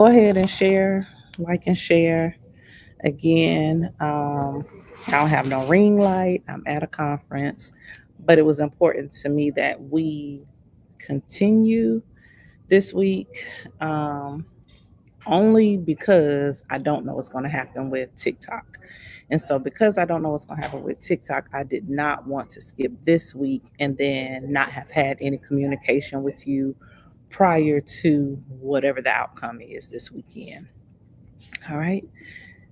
Go ahead and share, like and share. Again, I don't have no ring light. I'm at a conference, but it was important to me that we continue this week, um, only because I don't know what's going to happen with TikTok. And so, because I don't know what's going to happen with TikTok, I did not want to skip this week and then not have had any communication with you prior to whatever the outcome is this weekend. All right.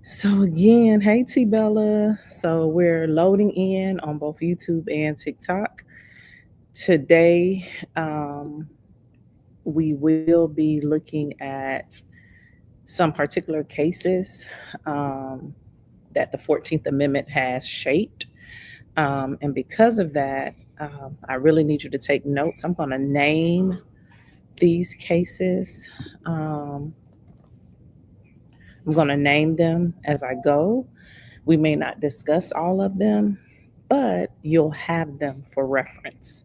So again, hey T Bella. So we're loading in on both YouTube and TikTok. Today, we will be looking at some particular cases that the 14th Amendment has shaped. And because of that, I really need you to take notes. I'm going to name these cases. Um, I'm going to name them as I go. We may not discuss all of them, but you'll have them for reference.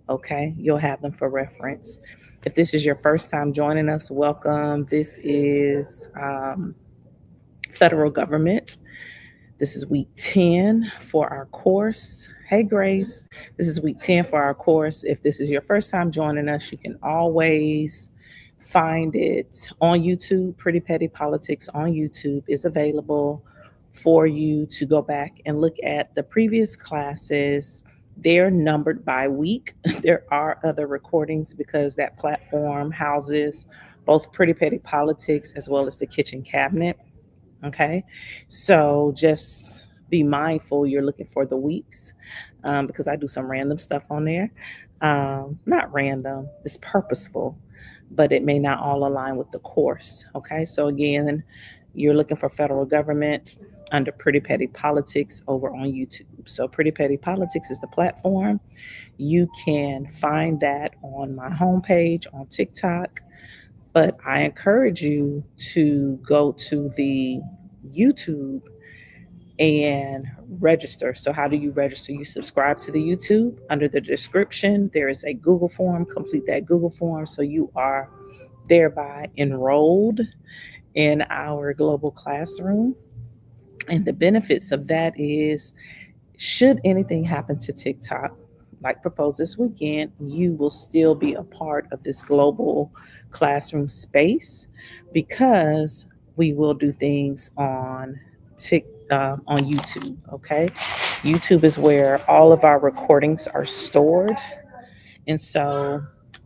Okay, you'll have them for reference. If this is your first time joining us, welcome. This is federal government. This is week 10 for our course. Hey, Grace. This is week 10 for our course. If this is your first time joining us, you can always find it on YouTube. Pretty Petty Politics on YouTube is available for you to go back and look at the previous classes. They're numbered by week. There are other recordings because that platform houses both Pretty Petty Politics as well as the kitchen cabinet. Okay. So just be mindful you're looking for the weeks, because I do some random stuff on there. Not random, it's purposeful, but it may not all align with the course. Okay. So again, you're looking for federal government under Pretty Petty Politics over on YouTube. So Pretty Petty Politics is the platform. You can find that on my homepage on TikTok, but I encourage you to go to the YouTube and register. So, how do you register? You subscribe to the YouTube. Under the description, there is a Google form. Complete that Google form so you are thereby enrolled in our global classroom. And the benefits of that is, should anything happen to TikTok, like proposed this weekend, you will still be a part of this global classroom space because we will do things on YouTube. Okay, YouTube is where all of our recordings are stored, and so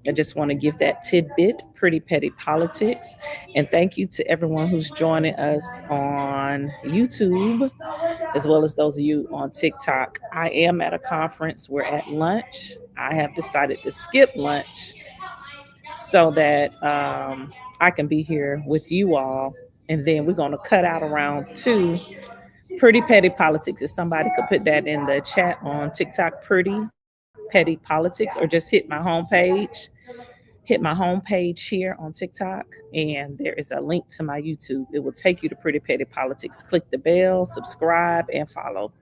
I just want to give that tidbit, Pretty Petty Politics. And thank you to everyone who's joining us on YouTube, as well as those of you on TikTok. I am at a conference. We're at lunch. I have decided to skip lunch so that I can be here with you all. And then we're going to cut out around 2. Pretty Petty Politics. If somebody could put that in the chat on TikTok, Pretty Petty Politics, or just hit my homepage here on TikTok, and there is a link to my YouTube. It will take you to Pretty Petty Politics. Click the bell, subscribe, and follow.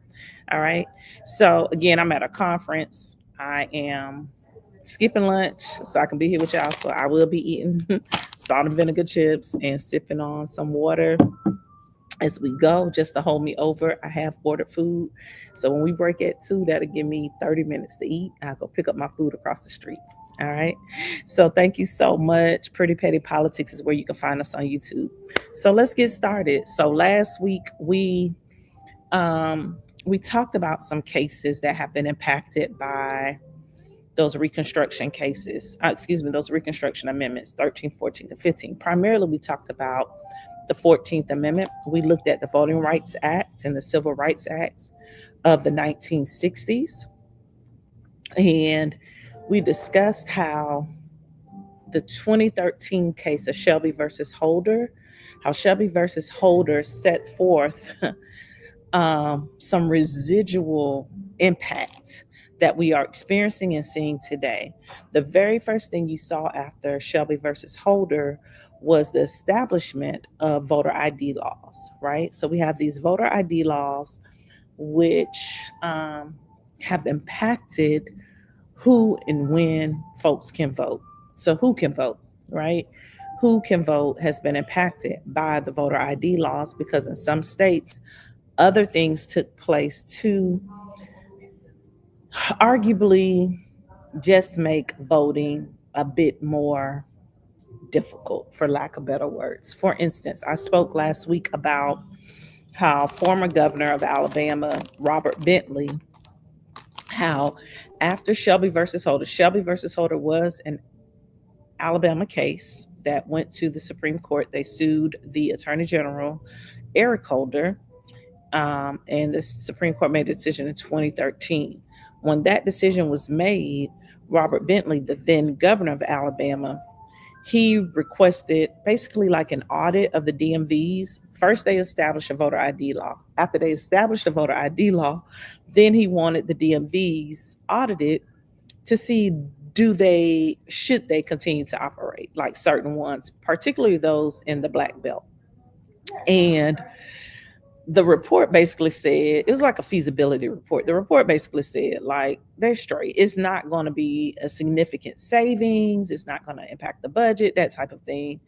All right. So, again, I'm at a conference. I am skipping lunch so I can be here with y'all. So, I will be eating salt and vinegar chips and sipping on some water as we go, just to hold me over. I have ordered food. So when we break at 2, that'll give me 30 minutes to eat. I'll go pick up my food across the street. All right. So thank you so much. Pretty Petty Politics is where you can find us on YouTube. So let's get started. So last week we talked about some cases that have been impacted by those Reconstruction cases, those Reconstruction amendments, 13th, 14th, and 15th. Primarily, we talked about the 14th Amendment. We looked at the Voting Rights Act and the Civil Rights Acts of the 1960s. And we discussed how the 2013 case of Shelby versus Holder, how Shelby versus Holder set forth some residual impact that we are experiencing and seeing today. The very first thing you saw after Shelby versus Holder was the establishment of voter ID laws, right? So we have these voter ID laws which have impacted who and when folks can vote. So who can vote, right? who can vote has been impacted by the voter ID laws, because in some states, other things took place to arguably just make voting a bit more difficult, for lack of better words. For instance, I spoke last week about how former governor of Alabama, Robert Bentley, how after Shelby versus Holder was an Alabama case that went to the Supreme Court. They sued the Attorney General, Eric Holder, and the Supreme Court made a decision in 2013. When that decision was made, Robert Bentley, the then governor of Alabama, he requested basically like an audit of the DMVs. First, they established a voter ID law. After they established a voter ID law, then he wanted the DMVs audited to see, should they continue to operate, like certain ones, particularly those in the Black Belt. And the report basically said, it was like a feasibility report. The report basically said, like, they're straight. It's not going to be a significant savings. It's not going to impact the budget, that type of thing.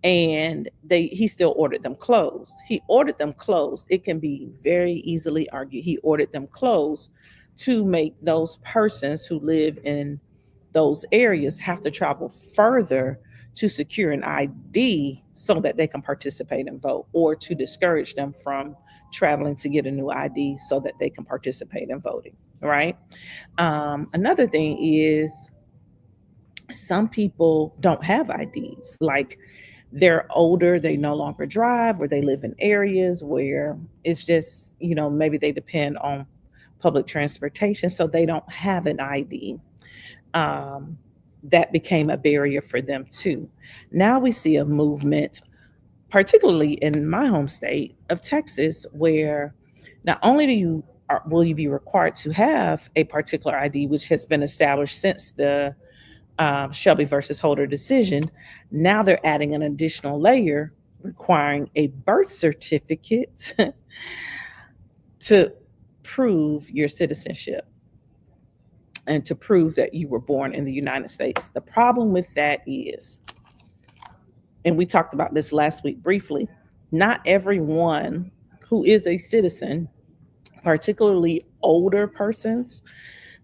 And he still ordered them closed. He ordered them closed. It can be very easily argued. He ordered them closed to make those persons who live in those areas have to travel further to secure an ID so that they can participate and vote, or to discourage them from traveling to get a new ID so that they can participate in voting, right? Another thing is some people don't have IDs. Like, they're older, they no longer drive, or they live in areas where it's just, maybe they depend on public transportation, so they don't have an ID. That became a barrier for them too. Now we see a movement, particularly in my home state of Texas, where not only will you be required to have a particular ID, which has been established since the Shelby versus Holder decision. Now they're adding an additional layer requiring a birth certificate to prove your citizenship and to prove that you were born in the United States. The problem with that is, and we talked about this last week briefly, not everyone who is a citizen, particularly older persons,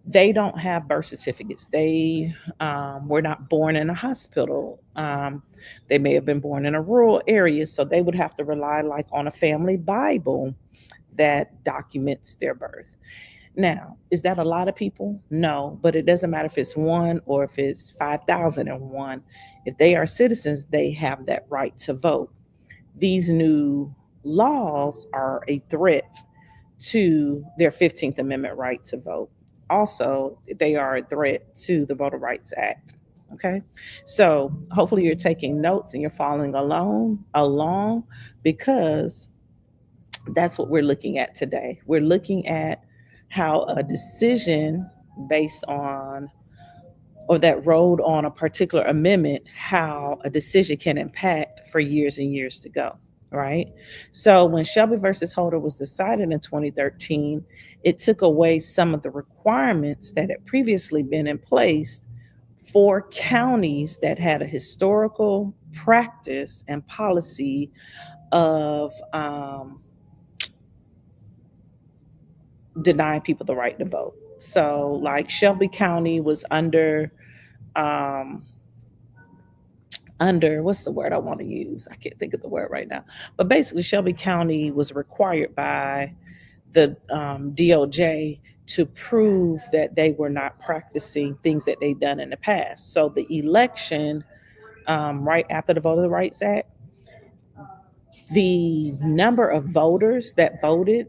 they don't have birth certificates. They were not born in a hospital. They may have been born in a rural area, so they would have to rely like on a family Bible that documents their birth. Now, is that a lot of people? No, but it doesn't matter if it's one or if it's 5,001. If they are citizens, they have that right to vote. These new laws are a threat to their 15th Amendment right to vote. Also, they are a threat to the Voter Rights Act. Okay, so hopefully you're taking notes and you're following along, because that's what we're looking at today. We're looking at how a decision based on, or that rode on a particular amendment, how a decision can impact for years and years to go, right? So when Shelby versus Holder was decided in 2013, it took away some of the requirements that had previously been in place for counties that had a historical practice and policy of denying people the right to vote. So like Shelby County was under what's the word I want to use? I can't think of the word right now. But basically Shelby County was required by the DOJ to prove that they were not practicing things that they'd done in the past. So the election, right after the Voter Rights Act, the number of voters that voted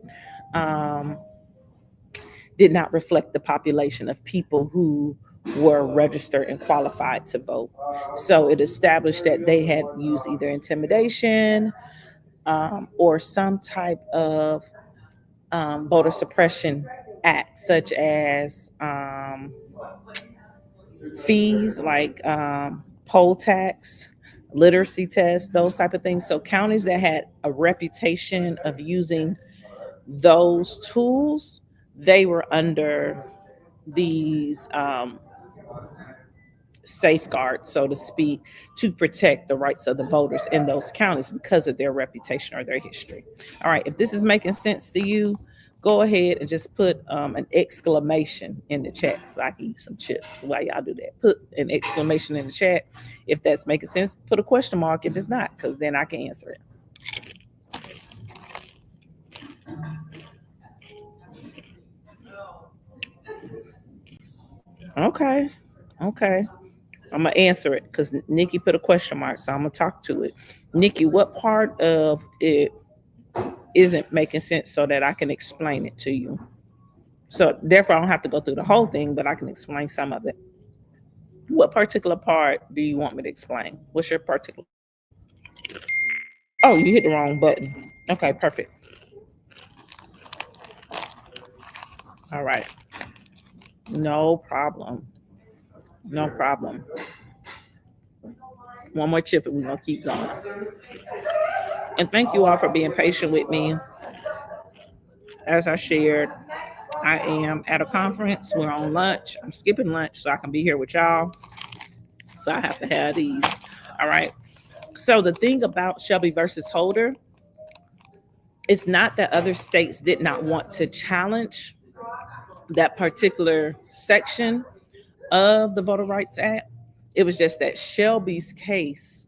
did not reflect the population of people who were registered and qualified to vote. So it established that they had used either intimidation or some type of voter suppression act, such as fees like poll tax, literacy tests, those type of things. So counties that had a reputation of using those tools, they were under these safeguard, so to speak, to protect the rights of the voters in those counties because of their reputation or their history. All right, if this is making sense to you, go ahead and just put an exclamation in the chat so I can eat some chips while y'all do that. Put an exclamation in the chat if that's making sense. Put a question mark if it's not, because then I can answer it. Okay. Okay. I'm gonna answer it because Nikki put a question mark, so I'm gonna talk to it. Nikki, what part of it isn't making sense so that I can explain it to you? So therefore, I don't have to go through the whole thing, but I can explain some of it. What particular part do you want me to explain? What's your particular? Oh, you hit the wrong button. Okay, perfect. All right. No problem. No problem. One more chip and we're gonna keep going. And thank you all for being patient with me. As I shared, I am at a conference. We're on lunch. I'm skipping lunch so I can be here with y'all. So I have to have these. All right. So the thing about Shelby versus Holder, it's not that other states did not want to challenge that particular section of the Voter Rights Act. It was just that Shelby's case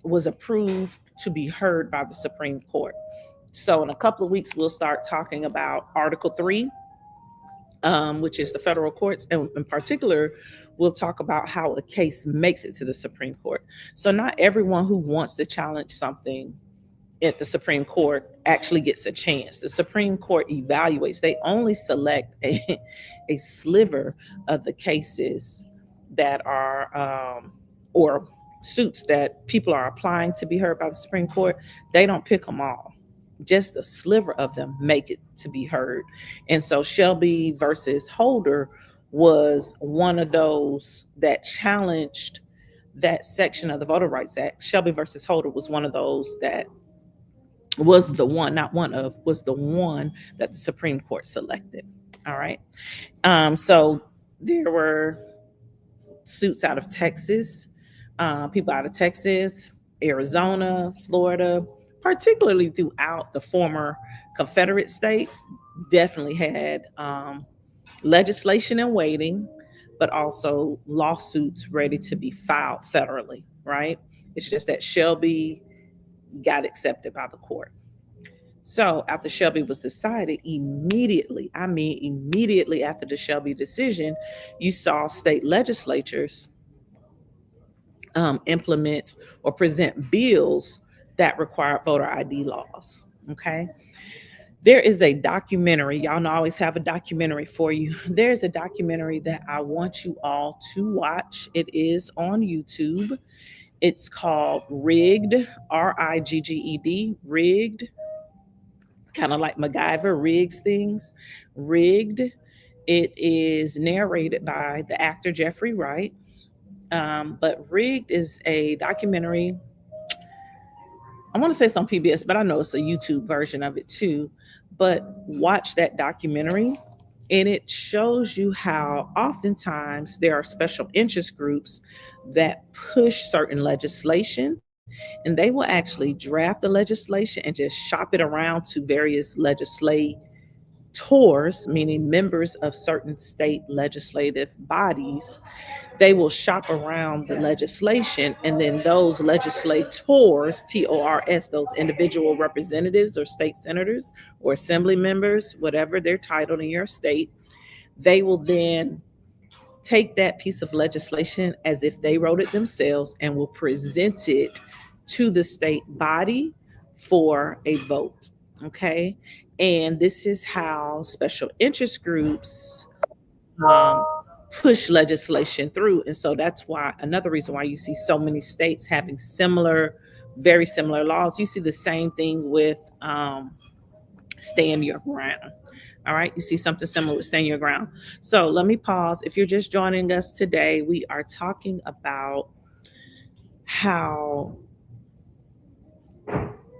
was approved to be heard by the Supreme Court. So in a couple of weeks, we'll start talking about Article 3, which is the federal courts. And in particular, we'll talk about how a case makes it to the Supreme Court. So not everyone who wants to challenge something at the Supreme Court actually gets a chance. The Supreme Court evaluates. They only select a sliver of the cases that are, or suits that people are applying to be heard by the Supreme Court. They don't pick them all. Just a sliver of them make it to be heard. And so Shelby versus Holder was one of those that challenged that section of the Voter Rights Act. Shelby versus Holder was one of those that was the one, not one of, was the one that the Supreme Court selected. All right. So there were suits out of Texas, people out of Texas, Arizona, Florida, particularly throughout the former Confederate states, definitely had legislation in waiting, but also lawsuits ready to be filed federally, right? It's just that Shelby got accepted by the court. So after Shelby was decided, immediately, I mean, immediately after the Shelby decision, you saw state legislatures implement or present bills that require voter ID laws. Okay. There is a documentary. Y'all know I always have a documentary for you. There's a documentary that I want you all to watch. It is on YouTube. It's called Rigged, Rigged, Rigged, kind of like MacGyver rigs things. Rigged. It is narrated by the actor Jeffrey Wright. But Rigged is a documentary. I want to say it's on PBS, but I know it's a YouTube version of it too. But watch that documentary, and it shows you how oftentimes there are special interest groups that push certain legislation, and they will actually draft the legislation and just shop it around to various legislators, meaning members of certain state legislative bodies. They will shop around the legislation, and then those legislators, TORS, those individual representatives or state senators or assembly members, whatever they're titled in your state, they will then take that piece of legislation as if they wrote it themselves and will present it to the state body for a vote. Okay. And this is how special interest groups push legislation through. And so that's why, another reason why you see so many states having similar, very similar laws. You see the same thing with stand your ground. All right. You see something similar with stand your ground. So let me pause. If you're just joining us today, we are talking about how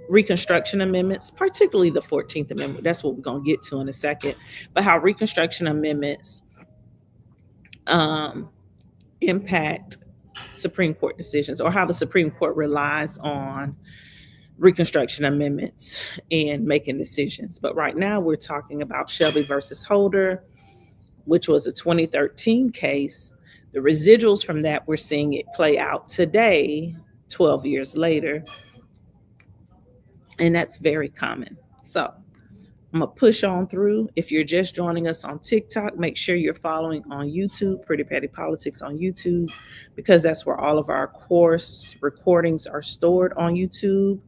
Reconstruction amendments, particularly the 14th Amendment, that's what we're going to get to in a second, but how Reconstruction amendments impact Supreme Court decisions, or how the Supreme Court relies on Reconstruction amendments and making decisions. But right now we're talking about Shelby versus Holder, which was a 2013 case. The residuals from that, we're seeing it play out today, 12 years later. And that's very common. So I'm going to push on through. If you're just joining us on TikTok, make sure you're following on YouTube, Pretty Patty Politics on YouTube, because that's where all of our course recordings are stored on YouTube.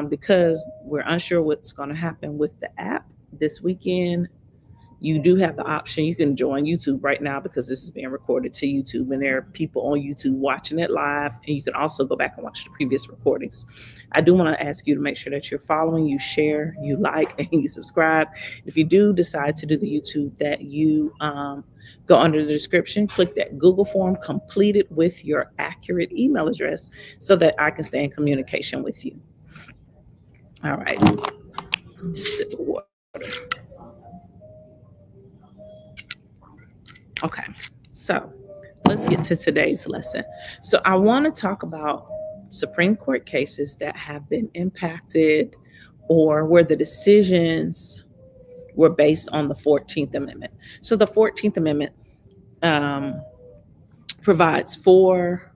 Because we're unsure what's going to happen with the app this weekend, you do have the option. You can join YouTube right now because this is being recorded to YouTube, and there are people on YouTube watching it live, and you can also go back and watch the previous recordings. I do want to ask you to make sure that you're following, you share, you like, and you subscribe. If you do decide to do the YouTube, that you go under the description, click that Google form, complete it with your accurate email address so that I can stay in communication with you. All right. Sip of water. Okay, so let's get to today's lesson. So I want to talk about Supreme Court cases that have been impacted or where the decisions were based on the 14th Amendment. So the 14th Amendment provides for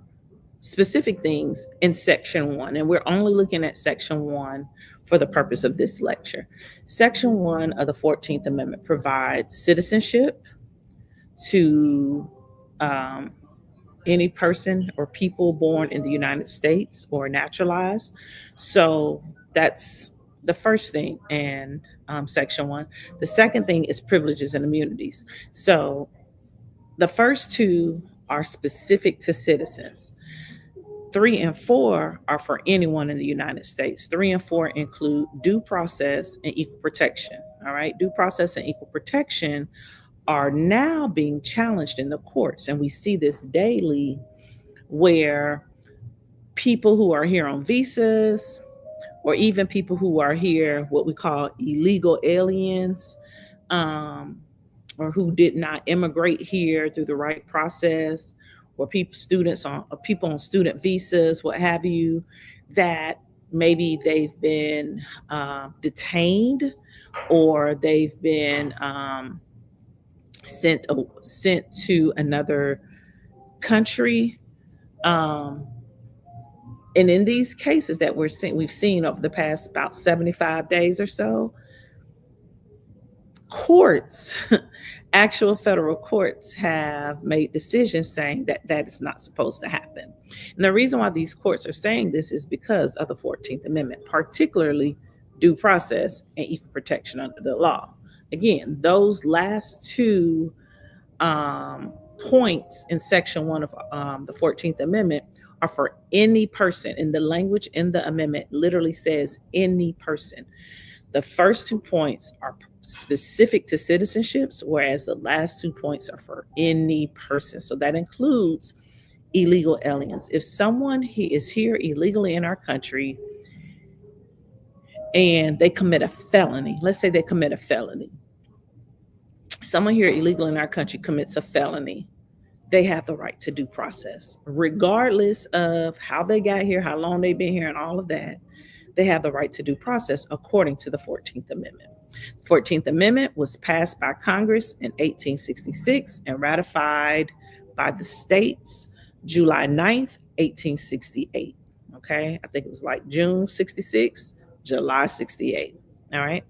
specific things in Section 1, and we're only looking at Section 1 for the purpose of this lecture. Section 1 of the 14th Amendment provides citizenship to any person or people born in the United States or naturalized. So that's the first thing in Section 1. The second thing is privileges and immunities. So the first two are specific to citizens. 3 and 4 are for anyone in the United States. 3 and 4 include due process and equal protection. All right, due process and equal protection are now being challenged in the courts. And we see this daily where people who are here on visas, or even people who are here, what we call illegal aliens, or who did not immigrate here through the right process, or people on student visas, what have you, that maybe they've been detained, or they've been sent to another country. And in these cases that we've seen over the past about 75 days or so, courts, actual federal courts, have made decisions saying that that is not supposed to happen. And the reason why these courts are saying this is because of the 14th Amendment, particularly due process and equal protection under the law. Again, those last two points in Section 1 of the 14th Amendment are for any person. And the language in the amendment literally says any person. The first 2 points are specific to citizenships, whereas the last 2 points are for any person. So that includes illegal aliens. If someone is here illegally in our country and they commit a felony, let's say they commit a felony. Someone here illegal in our country commits a felony, they have the right to due process, regardless of how they got here, how long they've been here, and all of that. They have the right to due process according to the 14th Amendment. The 14th Amendment was passed by Congress in 1866 and ratified by the states July 9th, 1868. Okay, I think it was like June 66, July 68. All right,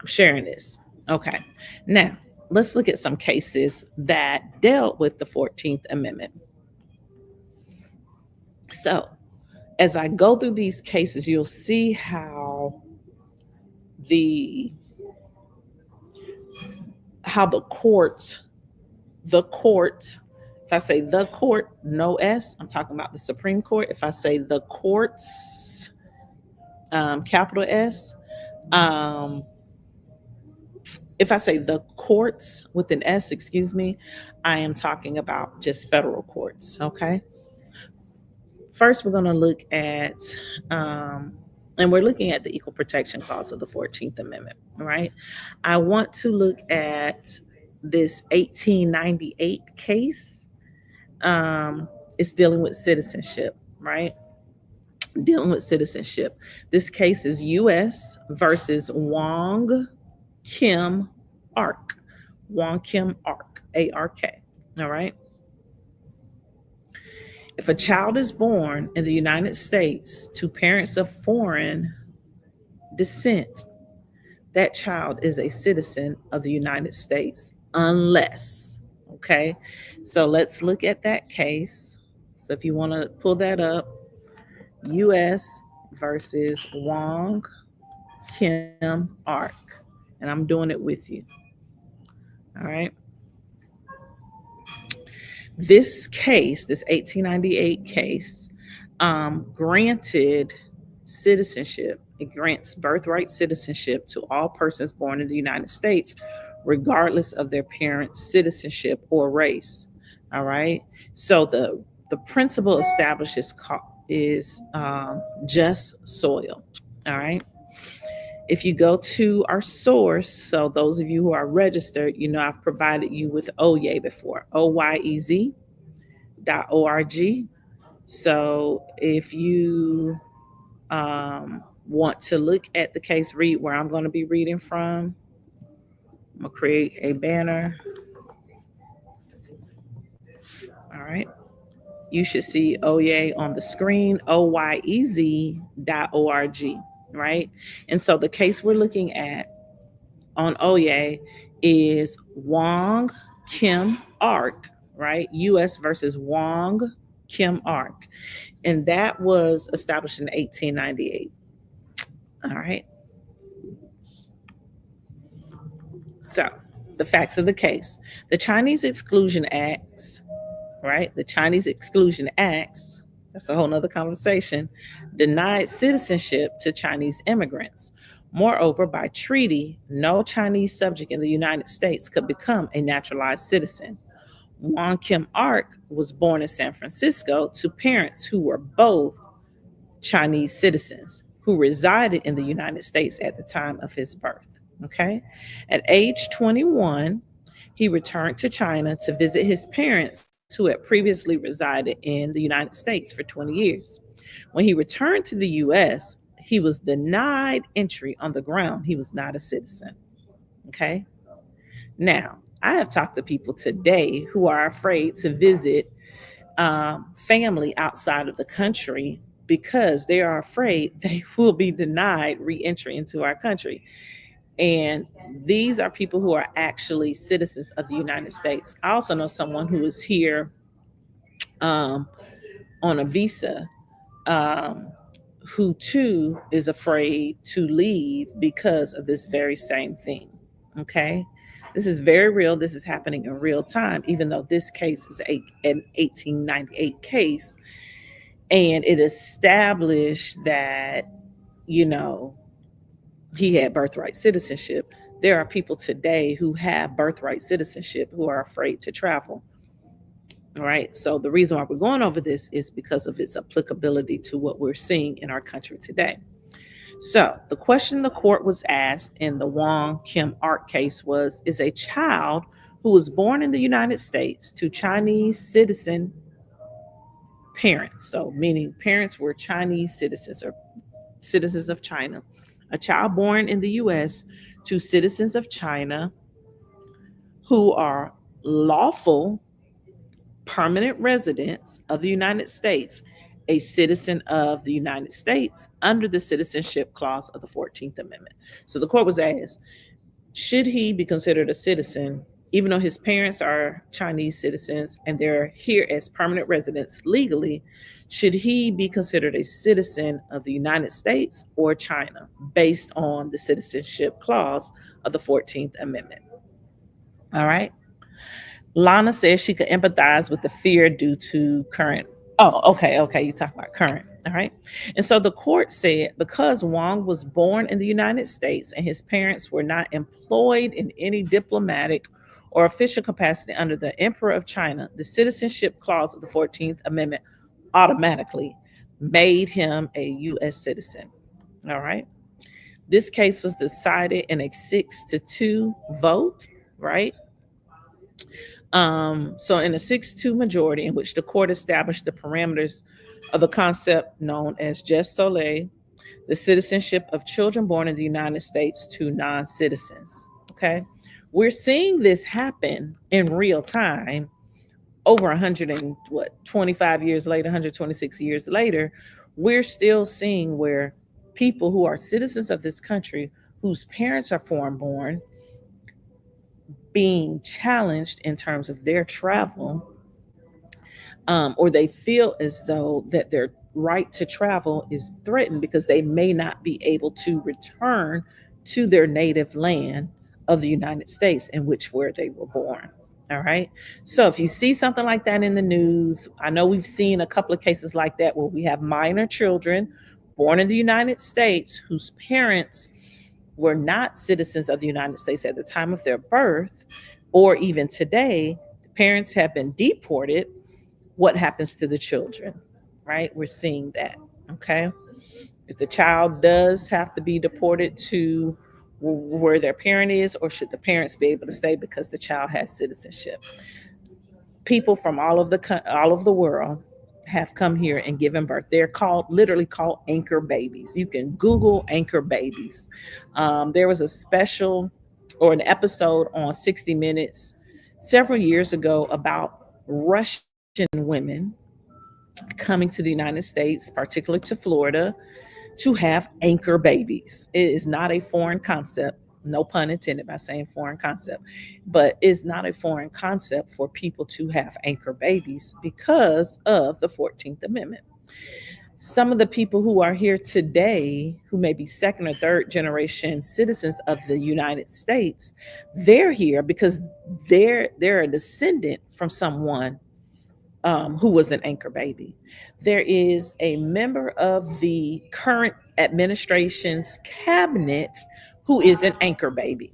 I'm sharing this. Okay, now let's look at some cases that dealt with the 14th Amendment. So as I go through these cases, you'll see how the court, if I say the court, no S, I'm talking about the Supreme Court. If I say the courts, capital S, if I say the courts with an S, excuse me, I am talking about just federal courts, okay? First, we're going to look at, and we're looking at the Equal Protection Clause of the 14th Amendment, all right? I want to look at this 1898 case. It's dealing with citizenship, right? Dealing with citizenship. This case is U.S. versus Wong Kim Ark. Wong Kim Ark, A-R-K. All right. If a child is born in the United States to parents of foreign descent, that child is a citizen of the United States unless, okay? So let's look at that case. So if you want to pull that up, US versus Wong Kim Ark. And I'm doing it with you. All right. This case, this 1898 case, granted citizenship. It grants birthright citizenship to all persons born in the United States, regardless of their parents' citizenship or race. All right. So the principle established is just soil. All right. If you go to our source, so those of you who are registered, you know I've provided you with OYEZ before, oyez.org. So if you want to look at the case, read where I'm going to be reading from. I'm going to create a banner. All right. You should see OYEZ on the screen, oyez.org, right? And so the case we're looking at on OYEZ is Wong Kim Ark, right? US versus Wong Kim Ark. And that was established in 1898. All right. So, the facts of the case. The Chinese Exclusion Acts, right? The Chinese Exclusion Acts, that's a whole nother conversation, denied citizenship to Chinese immigrants. Moreover, by treaty, no Chinese subject in the United States could become a naturalized citizen. Wong Kim Ark was born in San Francisco to parents who were both Chinese citizens who resided in the United States at the time of his birth. Okay. At age 21, he returned to China to visit his parents who had previously resided in the United States for 20 years. When he returned to the US, he was denied entry on the ground he was not a citizen. Okay. Now, I have talked to people today who are afraid to visit family outside of the country because they are afraid they will be denied re-entry into our country. And these are people who are actually citizens of the United States. I also know someone who is here on a visa, who too is afraid to leave because of this very same thing. Okay. This is very real. This is happening in real time, even though this case is an 1898 case. And it established that, you know, he had birthright citizenship. There are people today who have birthright citizenship who are afraid to travel. All right. So the reason why we're going over this is because of its applicability to what we're seeing in our country today. So the question the court was asked in the Wong Kim Ark case was, is a child who was born in the United States to Chinese citizen parents, so meaning parents were Chinese citizens or citizens of China, a child born in the US to citizens of China who are lawful permanent residents of the United States, a citizen of the United States under the Citizenship Clause of the 14th Amendment. So the court was asked, should he be considered a citizen, even though his parents are Chinese citizens and they're here as permanent residents legally? Should he be considered a citizen of the United States or China based on the Citizenship Clause of the 14th Amendment? All right. Lana says she could empathize with the fear due to current. Oh, okay. You talk about current. All right. And so the court said because Wong was born in the United States and his parents were not employed in any diplomatic or official capacity under the Emperor of China, the Citizenship Clause of the 14th Amendment automatically made him a U.S. citizen. All right. This case was decided in a 6-2 vote, right? So in a 6-2 majority in which the court established the parameters of a concept known as jus soli, the citizenship of children born in the United States to non-citizens. Okay. We're seeing this happen in real time over 25 years later, 126 years later. We're still seeing where people who are citizens of this country, whose parents are foreign born, being challenged in terms of their travel, or they feel as though that their right to travel is threatened because they may not be able to return to their native land of the United States in which where they were born. All right. So if you see something like that in the news, I know we've seen a couple of cases like that where we have minor children born in the United States whose parents were not citizens of the United States at the time of their birth, or even today, the parents have been deported. What happens to the children, right? We're seeing that, okay? If the child does have to be deported to where their parent is, or should the parents be able to stay because the child has citizenship? People from all of the world have come here and given birth. They're literally called anchor babies. You can Google anchor babies. There was a special or an episode on 60 Minutes several years ago about Russian women coming to the United States, particularly to Florida, to have anchor babies. It is not a foreign concept. No pun intended by saying foreign concept, but it's not a foreign concept for people to have anchor babies because of the 14th Amendment. Some of the people who are here today, who may be second or third generation citizens of the United States, they're here because they're a descendant from someone who was an anchor baby. There is a member of the current administration's cabinet who is an anchor baby.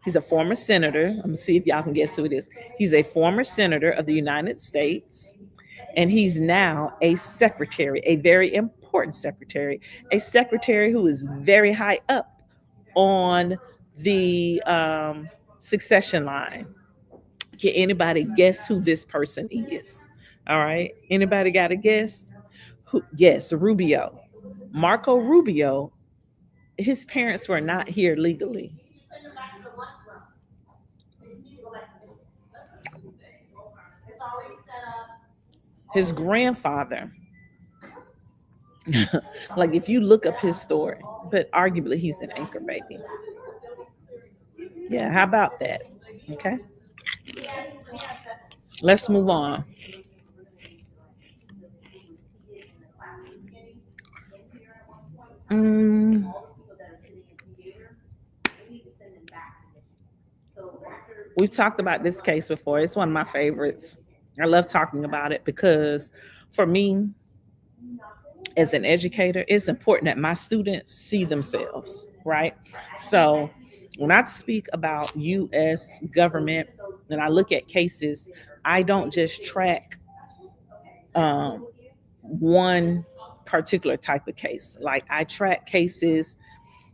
He's a former senator. I'm gonna see if y'all can guess who it is. He's a former senator of the United States, and he's now a secretary, a very important secretary, a secretary who is very high up on the succession line. Can anybody guess who this person is? All right. Anybody got a guess? Who? Yes, Rubio. Marco Rubio. His parents were not here legally. His grandfather, like if you look up his story, but arguably he's an anchor baby. Yeah, how about that? Okay, let's move on. Mm, we've talked about this case before. It's one of my favorites. I love talking about it because for me, as an educator, it's important that my students see themselves, right? So when I speak about US government and I look at cases, I don't just track um, one particular type of case. Like I track cases.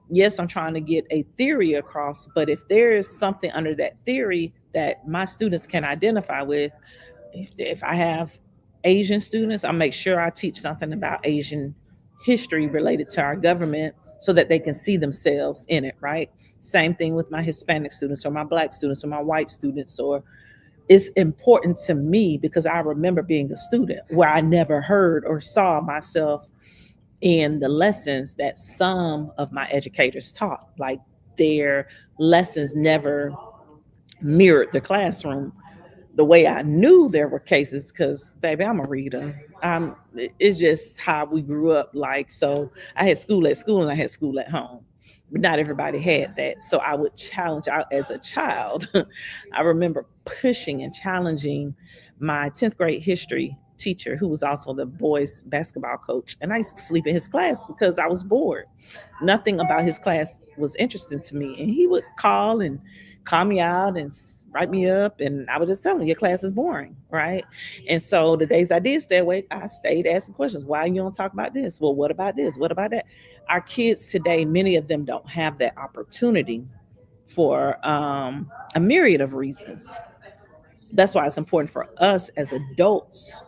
Yes, I'm trying to get a theory across, but if there is something under that theory that my students can identify with, if I have Asian students, I make sure I teach something about Asian history related to our government so that they can see themselves in it, right? Same thing with my Hispanic students or my Black students or my white students. Or it's important to me because I remember being a student where I never heard or saw myself in the lessons that some of my educators taught. Like their lessons never mirrored the classroom the way I knew there were cases, because baby, I'm a reader. It's just how we grew up. Like, so I had school at school and I had school at home, but not everybody had that. So I would challenge out as a child. I remember pushing and challenging my 10th grade history teacher, who was also the boys basketball coach. And I used to sleep in his class because I was bored. Nothing about his class was interesting to me. And he would call me out and write me up, and I would just tell him, your class is boring, right? And so the days I did stay awake, I stayed asking questions. Why you don't talk about this? Well, what about this? What about that? Our kids today, many of them don't have that opportunity for a myriad of reasons. That's why it's important for us as adults,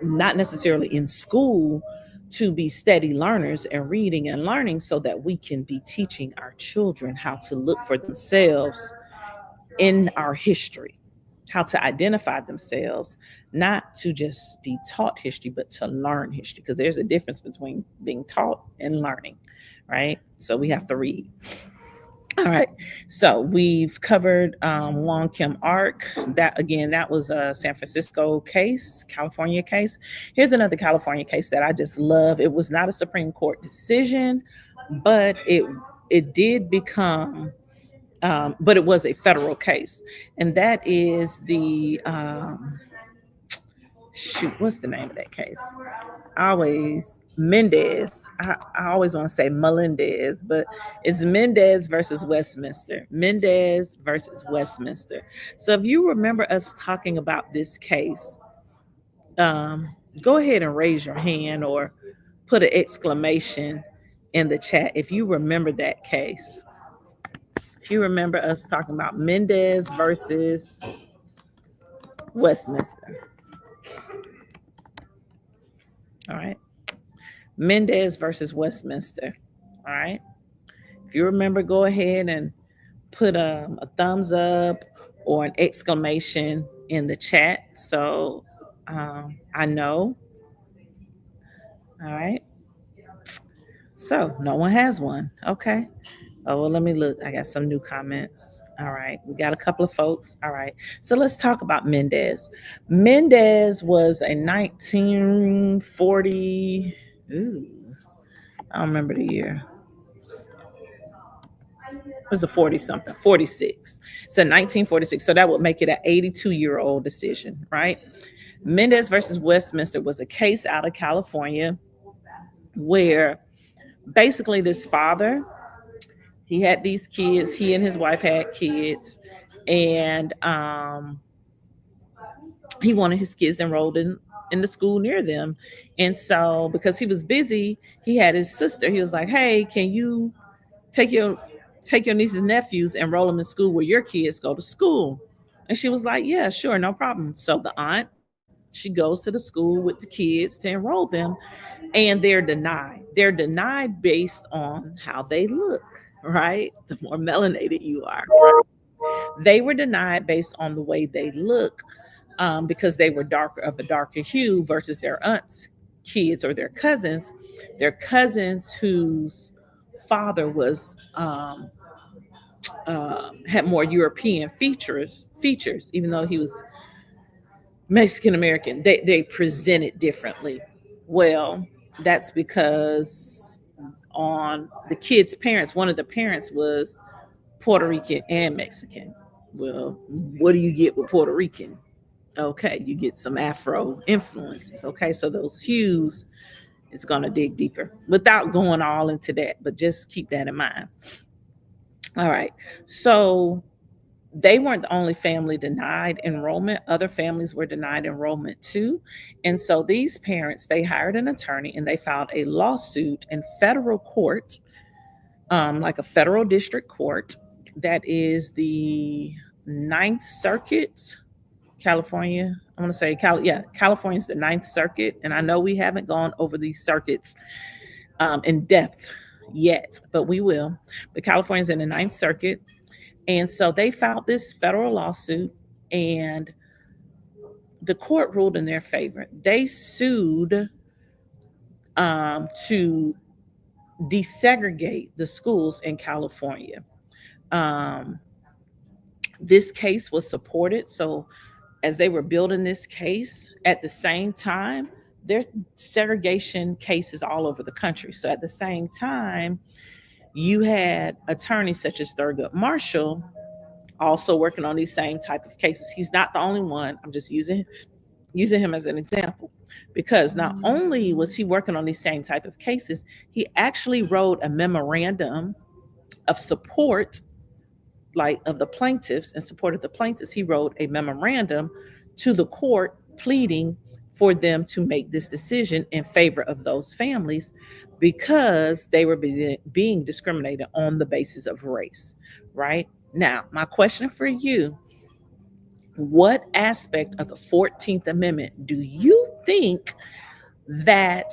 not necessarily in school, to be steady learners and reading and learning so that we can be teaching our children how to look for themselves in our history, how to identify themselves, not to just be taught history, but to learn history, because there's a difference between being taught and learning, right? So we have to read. All right. So we've covered Wong Kim Ark. That again, that was a San Francisco case, California case. Here's another California case that I just love. It was not a Supreme Court decision, but it did become, but it was a federal case, and that is the shoot. What's the name of that case? Always Mendez. I always want to say Melendez, but it's Mendez versus Westminster. Mendez versus Westminster. So if you remember us talking about this case, go ahead and raise your hand or put an exclamation in the chat if you remember that case. If you remember us talking about Mendez versus Westminster. All right. Mendez versus Westminster. All right. If you remember, go ahead and put a thumbs up or an exclamation in the chat so I know. All right. So no one has one. Okay. Oh, well, let me look. I got some new comments. All right. We got a couple of folks. All right. So let's talk about Mendez. Mendez was a 1940. Ooh, I don't remember the year. It was a 40 something, 46. So 1946. So that would make it an 82-year-old decision, right? Mendez versus Westminster was a case out of California where basically this father, he had these kids, he and his wife had kids, and he wanted his kids enrolled in the school near them. And so because he was busy, he had his sister. He was like, hey, can you take your nieces and nephews and enroll them in school where your kids go to school? And she was like, yeah, sure, no problem. So the aunt, she goes to the school with the kids to enroll them, and they're denied. They're denied based on how they look, right? The more melanated you are, right? They were denied based on the way they look, because they were darker, of a darker hue, versus their aunts' kids or their cousins whose father was had more European features, even though he was Mexican American. They presented differently. Well, that's because on the kids' parents, one of the parents was Puerto Rican and Mexican. Well, what do you get with Puerto Rican? Okay, you get some Afro influences. Okay, so those hues, it's going to dig deeper without going all into that, but just keep that in mind. All right, so they weren't the only family denied enrollment. Other families were denied enrollment too. And so these parents, they hired an attorney and they filed a lawsuit in federal court, like a federal district court. That is the Ninth Circuit, California. I want to say, California's the Ninth Circuit. And I know we haven't gone over these circuits in depth yet, but we will. But California's in the Ninth Circuit. And so they filed this federal lawsuit, and the court ruled in their favor. They sued to desegregate the schools in California. This case was supported. So as they were building this case, at the same time, there's segregation cases all over the country. So at the same time, you had attorneys such as Thurgood Marshall also working on these same type of cases. He's not the only one. I'm just using him as an example, because not only was he working on these same type of cases, he actually wrote a memorandum of support, like of the plaintiffs, in support of the plaintiffs. He wrote a memorandum to the court pleading for them to make this decision in favor of those families, because they were being discriminated on the basis of race, right? Now, my question for you, What aspect of the 14th Amendment do you think that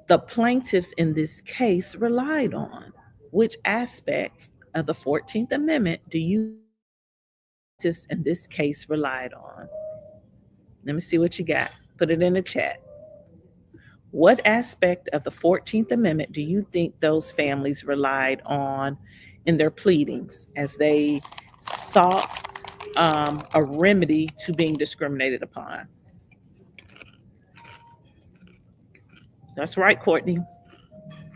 the plaintiffs in this case relied on? Which aspect of the 14th Amendment do you plaintiffs in this case relied on? Let me see what you got. Put it in the chat. What aspect of the 14th Amendment do you think those families relied on in their pleadings as they sought a remedy to being discriminated upon? That's right, Courtney.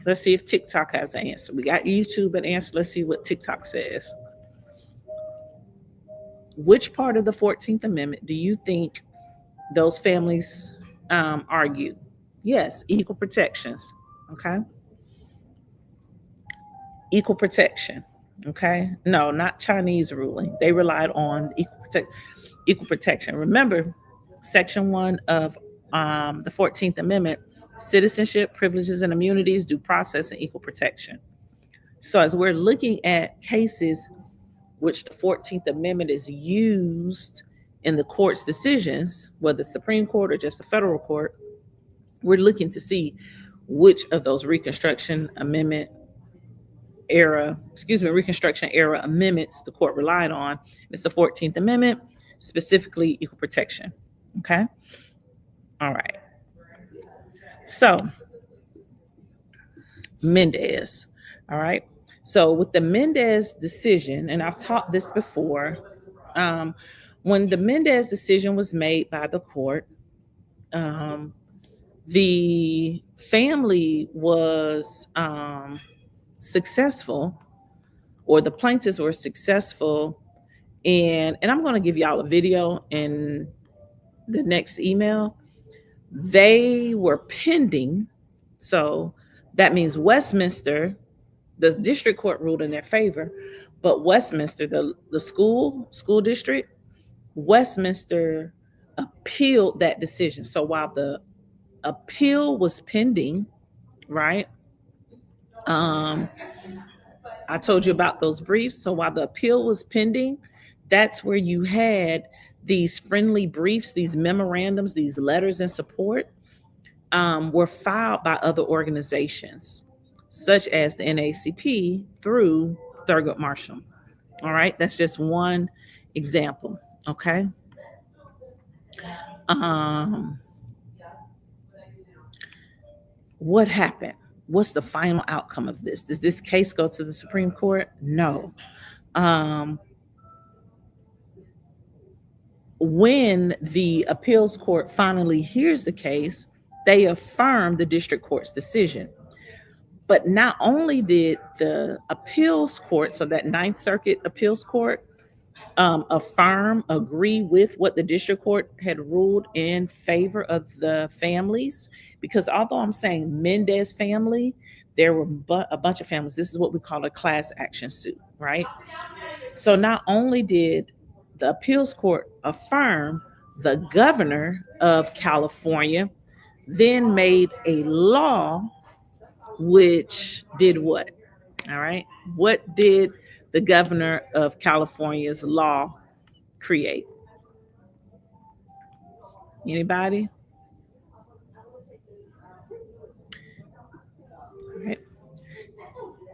Let's see if TikTok has an answer. We got YouTube an answer. Let's see what TikTok says. Which part of the 14th Amendment do you think those families argue? Yes, equal protections. Okay. Equal protection. Okay. No, not Chinese ruling. They relied on equal protection. Remember, Section 1 of the 14th Amendment: citizenship, privileges and immunities, due process, and equal protection. So as we're looking at cases which the 14th Amendment is used in the court's decisions, whether the Supreme Court or just the federal court, we're looking to see which of those Reconstruction era amendments the court relied on. It's the 14th Amendment, specifically equal protection. Okay. All right. So Mendez. All right. So with the Mendez decision, and I've taught this before, when the Mendez decision was made by the court, the family was successful, or the plaintiffs were successful, and I'm going to give y'all a video in the next email. They were pending, so that means Westminster, the district court ruled in their favor, but Westminster, the school district, Westminster appealed that decision. So while the appeal was pending, right? I told you about those briefs. So while the appeal was pending, that's where you had these friendly briefs, these memorandums, these letters in support were filed by other organizations, such as the NAACP through Thurgood Marshall. All right, that's just one example. Okay. What happened? What's the final outcome of this? Does this case go to the Supreme Court? No. When the appeals court finally hears the case, they affirm the district court's decision. But not only did the appeals court, so that Ninth Circuit appeals court, agree with what the district court had ruled in favor of the families, because although I'm saying Mendez family, there were a bunch of families. This is what we call a class action suit, right? So not only did the appeals court affirm, the governor of California then made a law which did what? All right. What did the governor of California's law create? Anybody? All right.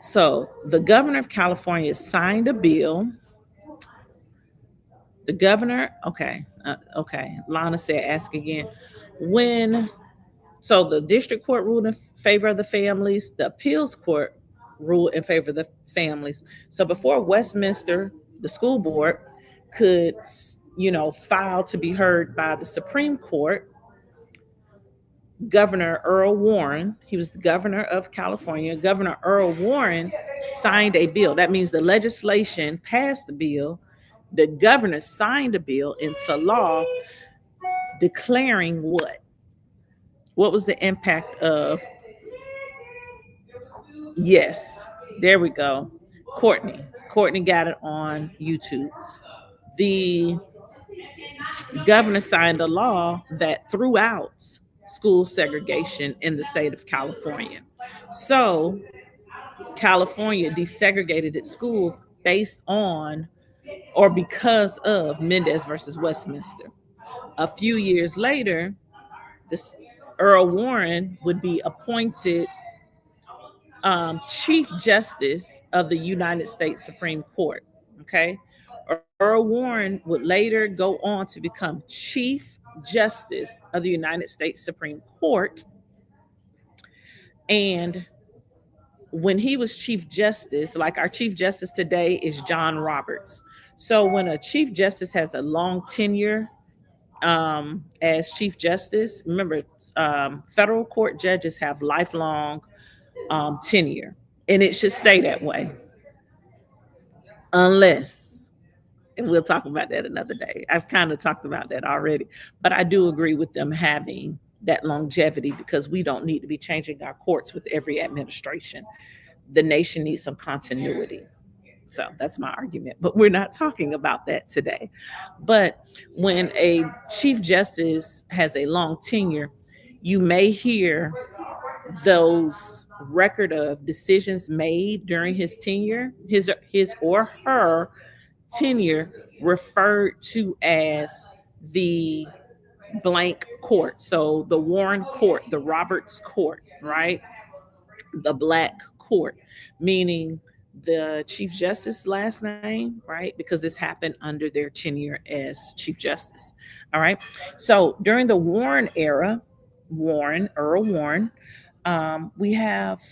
So the governor of California signed a bill. The governor, okay. Lana said, ask again. So the district court ruled in favor of the families, the appeals court ruled in favor of the families. So before Westminster, the school board, could, file to be heard by the Supreme Court, Governor Earl Warren, he was the governor of California, Governor Earl Warren signed a bill. That means the legislation passed the bill. The governor signed a bill into law declaring what? What was the impact of? Yes, there we go. Courtney got it on YouTube. The governor signed a law that threw out school segregation in the state of California. So California desegregated its schools based on, or because of Mendez versus Westminster. A few years later, this Earl Warren would be appointed Chief Justice of the United States Supreme Court. Okay. Earl Warren would later go on to become Chief Justice of the United States Supreme Court. And when he was Chief Justice, like our Chief Justice today is John Roberts. So when a Chief Justice has a long tenure as Chief Justice, remember, federal court judges have lifelong tenure, and it should stay that way. Unless, and we'll talk about that another day. I've kind of talked about that already, but I do agree with them having that longevity because we don't need to be changing our courts with every administration. The nation needs some continuity. So that's my argument, but we're not talking about that today. But when a Chief Justice has a long tenure, you may hear those record of decisions made during his tenure, his or her tenure, referred to as the blank court. So the Warren Court, the Roberts Court, right? The Black Court, meaning the Chief Justice last name, right? Because this happened under their tenure as Chief Justice. All right. So during the Warren era, Earl Warren, we have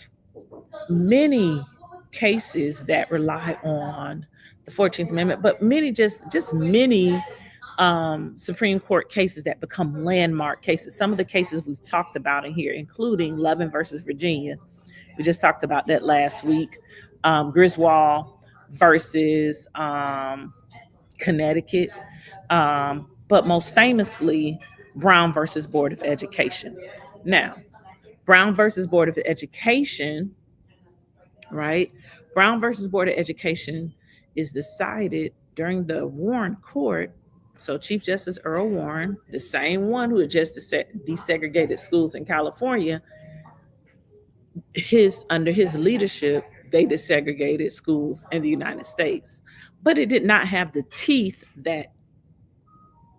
many cases that rely on the 14th Amendment, but many just many Supreme Court cases that become landmark cases. Some of the cases we've talked about in here, including Loving versus Virginia. We just talked about that last week. Griswold versus Connecticut, but most famously, Brown versus Board of Education. Now, Brown versus Board of Education, right? Brown versus Board of Education is decided during the Warren Court. So Chief Justice Earl Warren, the same one who had just desegregated schools in California, under his leadership, they desegregated schools in the United States. But it did not have the teeth that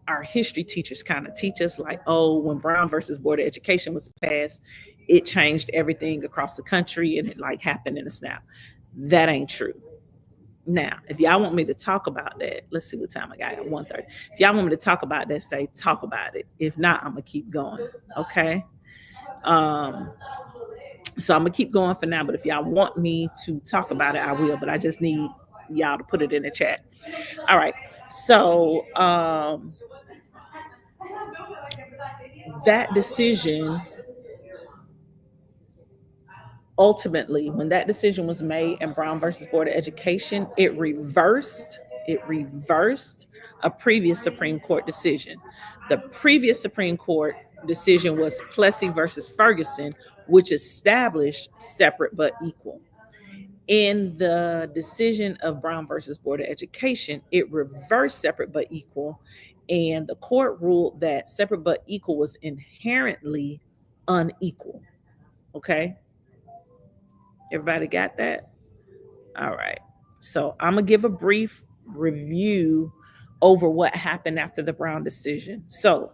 our history teachers kind of teach us, like, oh, when Brown versus Board of Education was passed, it changed everything across the country and it like happened in a snap. That ain't true. Now, if y'all want me to talk about that, let's see what time I got at 1:30. If y'all want me to talk about that, say talk about it. If not, I'm gonna keep going. Okay. So I'm gonna keep going for now, but if y'all want me to talk about it, I will, but I just need y'all to put it in the chat. All right. So that decision, ultimately, when that decision was made in Brown versus Board of Education, it reversed a previous Supreme Court decision. The previous Supreme Court decision was Plessy versus Ferguson, which established separate but equal. In the decision of Brown versus Board of Education, it reversed separate but equal, and the court ruled that separate but equal was inherently unequal. Okay? Everybody got that? All right. So I'm going to give a brief review over what happened after the Brown decision. So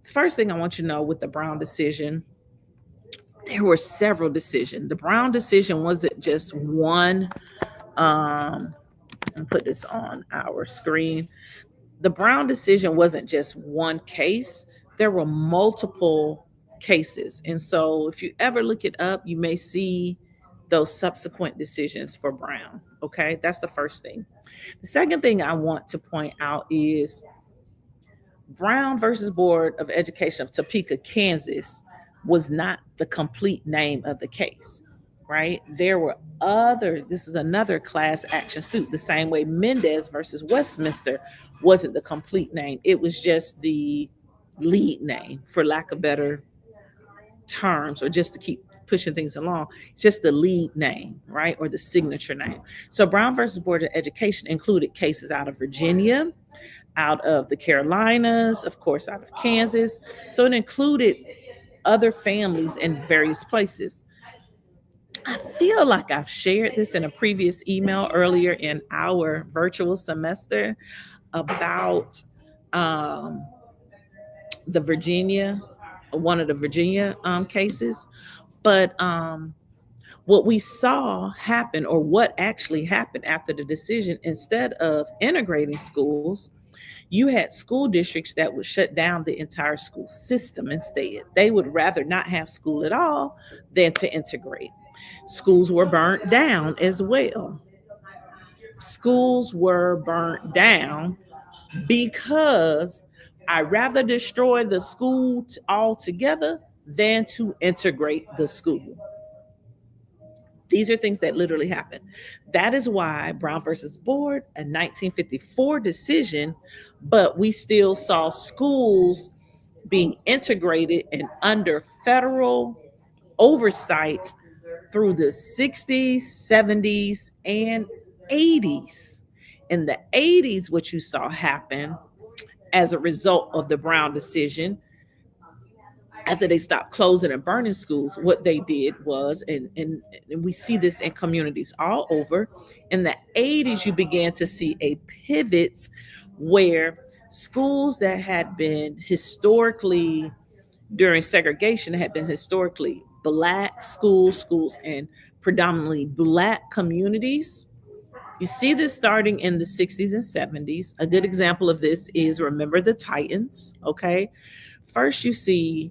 the first thing I want you to know with the Brown decision, there were several decisions. The Brown decision wasn't just one. I'll put this on our screen. The Brown decision wasn't just one case. There were multiple cases. And so if you ever look it up, you may see those subsequent decisions for Brown. Okay, that's the first thing. The second thing I want to point out is Brown versus Board of Education of Topeka, Kansas was not the complete name of the case, right? There were this is another class action suit, the same way Mendez versus Westminster wasn't the complete name. It was just the lead name, for lack of better terms, or just to keep pushing things along, just the lead name, right? Or the signature name. So Brown versus Board of Education included cases out of Virginia, out of the Carolinas, of course, out of Kansas. So it included other families in various places. I feel like I've shared this in a previous email earlier in our virtual semester about um, the Virginia, one of the Virginia cases. But what we saw happen, or what actually happened after the decision, instead of integrating schools, you had school districts that would shut down the entire school system instead. They would rather not have school at all than to integrate. Schools were burnt down as well. Schools were burnt down because I rather destroy the school altogether than to integrate the school. These are things that literally happen. That is why Brown versus Board, a 1954 decision, but we still saw schools being integrated and under federal oversight through the 60s, 70s, and 80s. In the 80s, what you saw happen as a result of the Brown decision, after they stopped closing and burning schools, what they did was, and we see this in communities all over, in the 80s, you began to see a pivot where schools that had been historically, during segregation, had been historically Black schools in predominantly Black communities. You see this starting in the 60s and 70s. A good example of this is Remember the Titans, okay? First, you see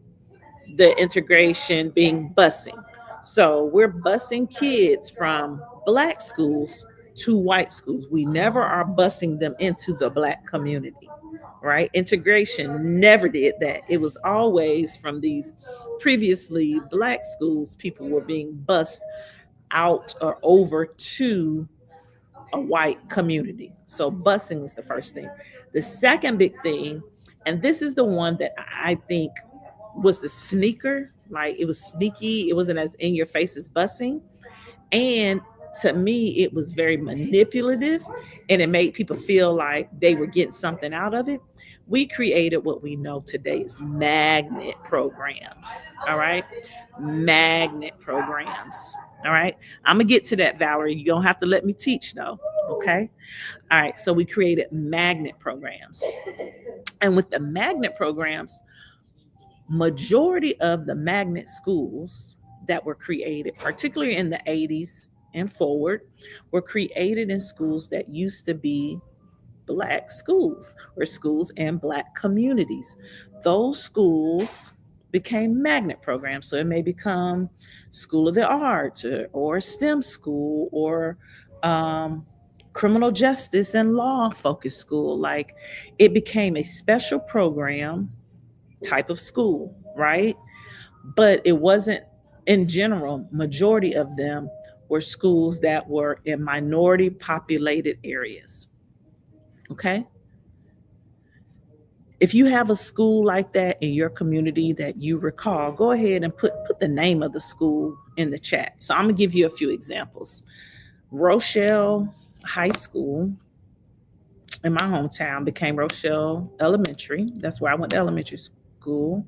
the integration being busing. So we're busing kids from Black schools to white schools. We never are busing them into the Black community, right? Integration never did that. It was always from these previously Black schools, people were being bused out or over to a white community. So busing was the first thing. The second big thing, and this is the one that I think was the sneaker. Like, it was sneaky. It wasn't as in your face as busing. And to me, it was very manipulative, and it made people feel like they were getting something out of it. We created what we know today as magnet programs. All right. Magnet programs. All right. I'm going to get to that, Valerie. You don't have to let me teach, though. Okay. All right. So we created magnet programs. And with the magnet programs, majority of the magnet schools that were created, particularly in the 80s and forward, were created in schools that used to be Black schools, or schools in Black communities. Those schools became magnet programs. So it may become School of the Arts, or STEM school, or criminal justice and law focused school. Like, it became a special program type of school, right? But it wasn't, in general, majority of them were schools that were in minority populated areas. Okay. If you have a school like that in your community that you recall, go ahead and put the name of the school in the chat. So I'm gonna give you a few examples. Rochelle High School in my hometown became Rochelle Elementary. That's where I went to elementary school.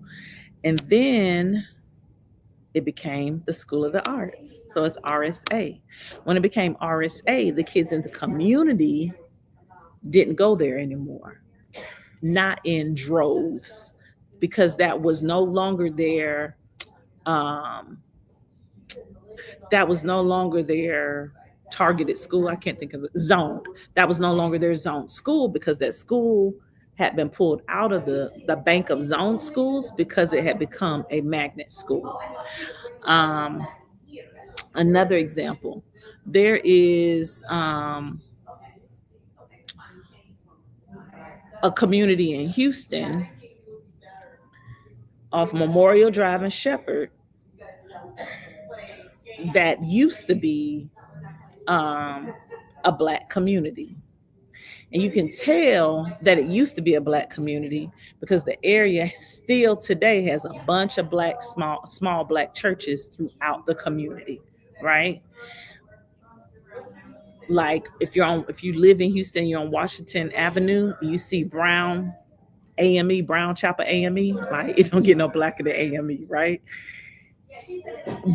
And then it became the School of the Arts. So it's RSA. When it became RSA, the kids in the community didn't go there anymore, not in droves, because that was no longer their that was no longer their targeted school. I can't think of it. Zoned. That was no longer their zoned school, because that school had been pulled out of the bank of zoned schools because it had become a magnet school. Um, Another example, there is a community in Houston off Memorial Drive and Shepherd that used to be a Black community. And you can tell that it used to be a Black community because the area still today has a bunch of Black, small Black churches throughout the community, right? Like, if you live in Houston, you're on Washington Avenue, you see Brown AME, Brown Chapel AME, like, it don't get no blacker than AME, right?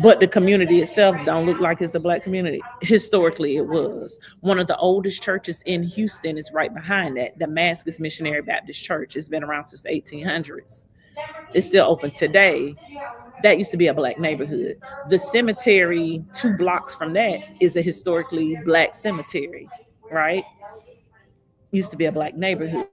but the community itself don't look like it's a black community. Historically, it was. One of the oldest churches in Houston is right behind that. Damascus Missionary Baptist Church. It's been around since the 1800s. It's still open today. That used to be a black neighborhood. The cemetery 2 blocks from that is a historically black cemetery, right? Used to be a black neighborhood.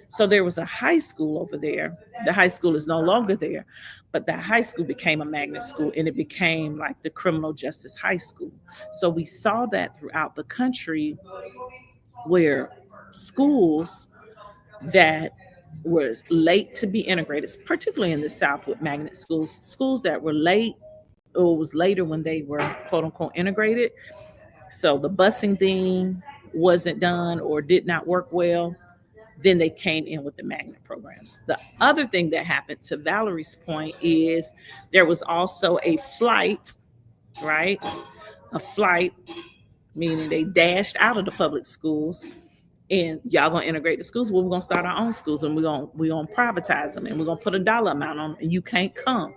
So there was a high school over there. The high school is no longer there, but that high school became a magnet school, and it became like the criminal justice high school. So we saw that throughout the country, where schools that were late to be integrated, particularly in the South with magnet schools, schools that were late or was later when they were quote unquote integrated. So the busing thing wasn't done or did not work well. Then they came in with the magnet programs. The other thing that happened, to Valerie's point, is there was also a flight, right? A flight, meaning they dashed out of the public schools, and y'all gonna integrate the schools. Well, we're gonna start our own schools, and we're gonna privatize them, and we're gonna put a dollar amount on them, and you can't come,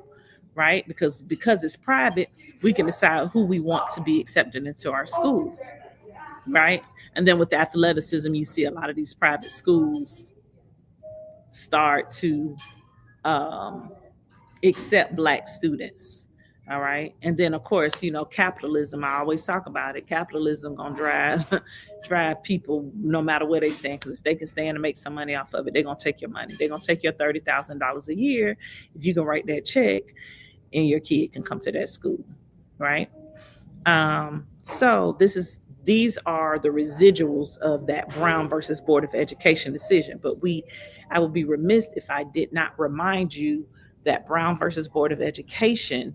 right? Because it's private, we can decide who we want to be accepted into our schools, right? And then with the athleticism, you see a lot of these private schools start to um, accept black students. All right. And then of course, capitalism, I always talk about it. Capitalism gonna drive people no matter where they stand. Because if they can stand and make some money off of it, they're gonna take your money. They're gonna take your $30,000 a year if you can write that check and your kid can come to that school. Right. So these are the residuals of that Brown versus Board of Education decision. But I would be remiss if I did not remind you that Brown versus Board of Education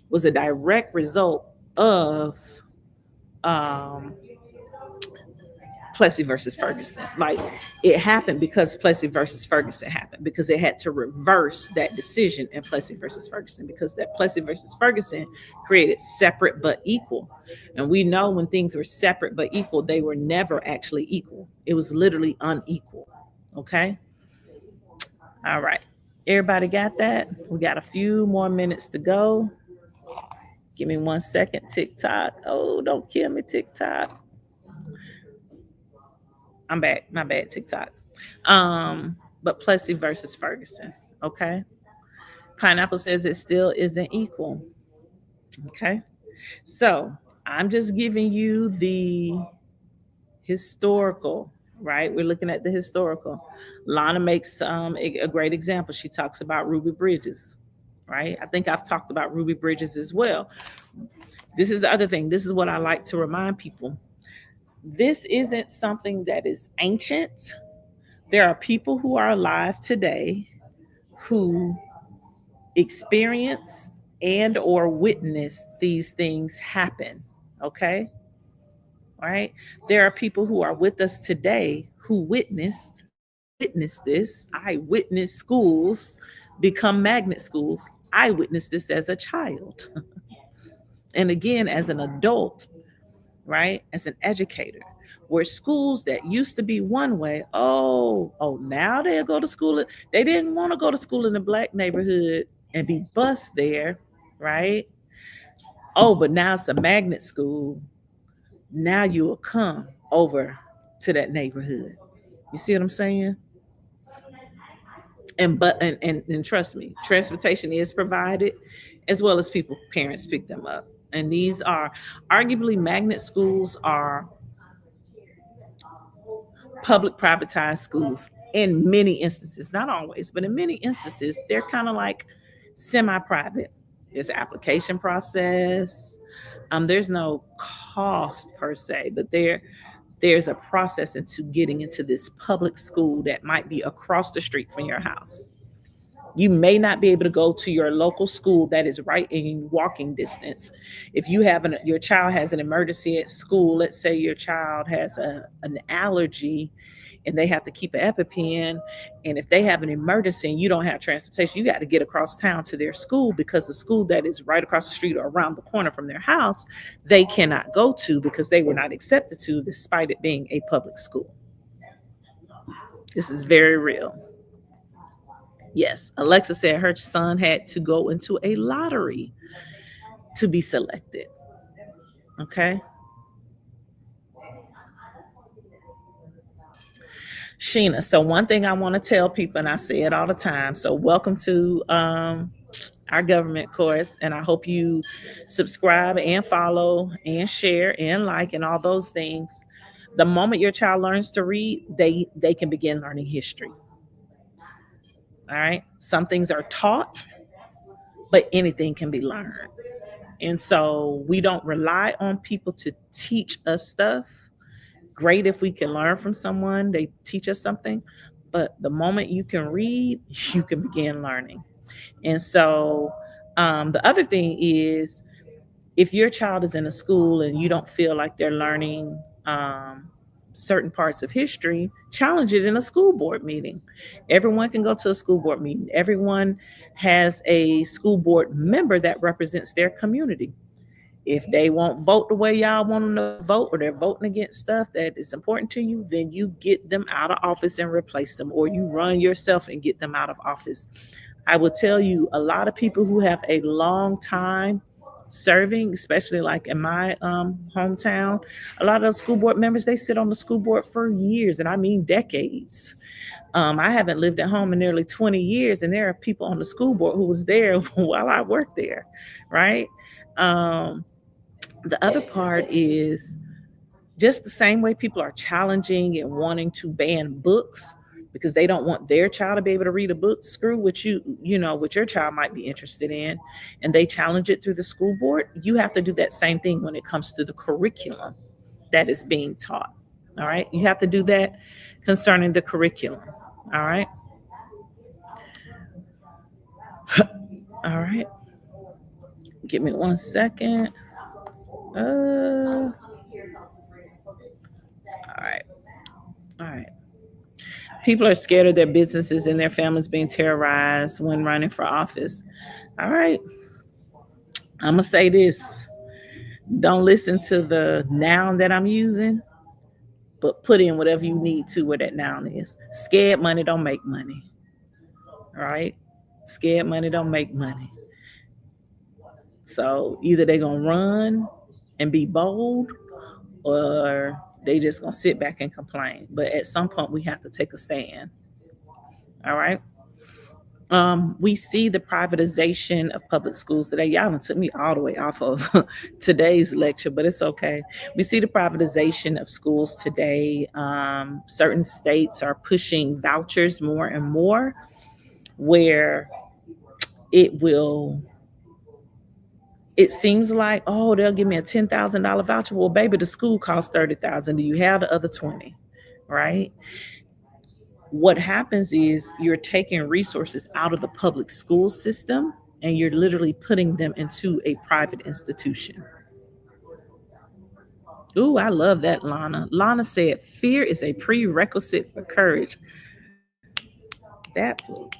was a direct result of um, Plessy versus Ferguson. Like, it happened because Plessy versus Ferguson happened, because it had to reverse that decision in Plessy versus Ferguson, because that Plessy versus Ferguson created separate but equal. And we know when things were separate but equal, they were never actually equal. It was literally unequal. Okay. All right. Everybody got that? We got a few more minutes to go. Give me 1 second. TikTok. Oh, don't kill me, TikTok. I'm back. My bad, TikTok. But Plessy versus Ferguson. Okay. Pineapple says it still isn't equal. Okay. So I'm just giving you the historical, right? We're looking at the historical. Lana makes a great example. She talks about Ruby Bridges, right? I think I've talked about Ruby Bridges as well. This is the other thing. This is what I like to remind people. This isn't something that is ancient. There are people who are alive today who experience and or witness these things happen. Okay. All right. There are people who are with us today who witnessed this. I witnessed schools become magnet schools. I witnessed this as a child. And again, as an adult, right? As an educator, where schools that used to be one way, now they'll go to school. They didn't want to go to school in the black neighborhood and be bused there, right? Oh, but now it's a magnet school. Now you will come over to that neighborhood. You see what I'm saying? And trust me, transportation is provided, as well as parents pick them up. And these are arguably magnet schools are public privatized schools in many instances, not always, but in many instances, they're kind of like semi-private. There's an application process. There's no cost per se, but there's a process into getting into this public school that might be across the street from your house. You may not be able to go to your local school that is right in walking distance. If your child has an emergency at school, let's say your child has an allergy and they have to keep an EpiPen, and if they have an emergency and you don't have transportation, you got to get across town to their school, because the school that is right across the street or around the corner from their house, they cannot go to because they were not accepted to, despite it being a public school. This is very real. Yes, Alexa said her son had to go into a lottery to be selected. Okay. Sheena, so one thing I want to tell people, and I say it all the time. So, welcome to our government course, and I hope you subscribe and follow and share and like and all those things. The moment your child learns to read, they can begin learning history. All right. Some things are taught, but anything can be learned. And so we don't rely on people to teach us stuff. Great if we can learn from someone, they teach us something. But the moment you can read, you can begin learning. And so the other thing is, if your child is in a school and you don't feel like they're learning certain parts of history, challenge it in a school board meeting. Everyone can go to a school board meeting. Everyone has a school board member that represents their community. If they won't vote the way y'all want them to vote, or they're voting against stuff that is important to you, then you get them out of office and replace them, or you run yourself and get them out of office. I will tell you, a lot of people who have a long time serving, especially like in my hometown, a lot of those school board members, they sit on the school board for years, and I mean decades. I haven't lived at home in nearly 20 years, and there are people on the school board who was there while I worked there, right? The other part is, just the same way people are challenging and wanting to ban books because they don't want their child to be able to read a book, screw what what your child might be interested in, and they challenge it through the school board. You have to do that same thing when it comes to the curriculum that is being taught. All right. You have to do that concerning the curriculum. All right. All right. Give me 1 second. All right. All right. People are scared of their businesses and their families being terrorized when running for office. All right. I'm going to say this. Don't listen to the noun that I'm using, but put in whatever you need to where that noun is. Scared money don't make money. All right. Scared money don't make money. So either they're going to run and be bold, or they just going to sit back and complain. But at some point, we have to take a stand. All right. We see the privatization of public schools today. Y'all done took me all the way off of today's lecture, but it's okay. We see the privatization of schools today. Certain states are pushing vouchers more and more, where it seems like, oh, they'll give me a $10,000 voucher. Well, baby, the school costs $30,000. Do you have the other 20? Right? What happens is, you're taking resources out of the public school system and you're literally putting them into a private institution. Ooh, I love that, Lana. Lana said, fear is a prerequisite for courage.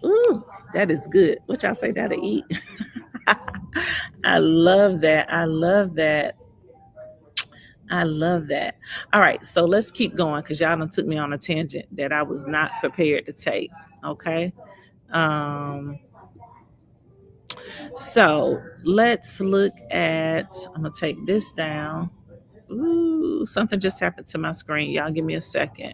Ooh, that is good. What y'all say that'll eat? I love that. I love that. I love that. All right, so let's keep going because y'all done took me on a tangent that I was not prepared to take. Okay. So let's look at, I'm gonna take this down. Ooh, something just happened to my screen. Y'all give me a second.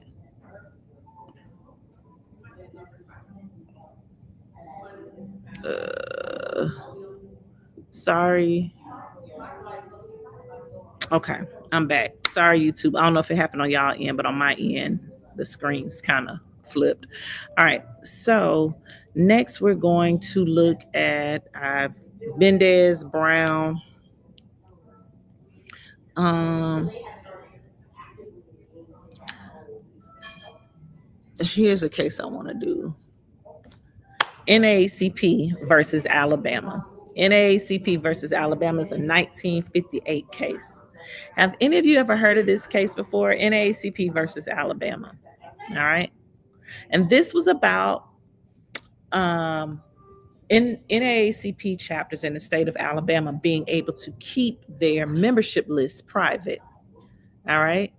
Sorry. Okay, I'm back. Sorry, YouTube. I don't know if it happened on y'all end, but on my end, the screen's kind of flipped. All right, so next we're going to look at Mendez Brown. Here's a case I want to do. NAACP versus Alabama. NAACP versus Alabama is a 1958 case. Have any of you ever heard of this case before? NAACP versus Alabama. All right. And this was about in NAACP chapters in the state of Alabama being able to keep their membership lists private. All right.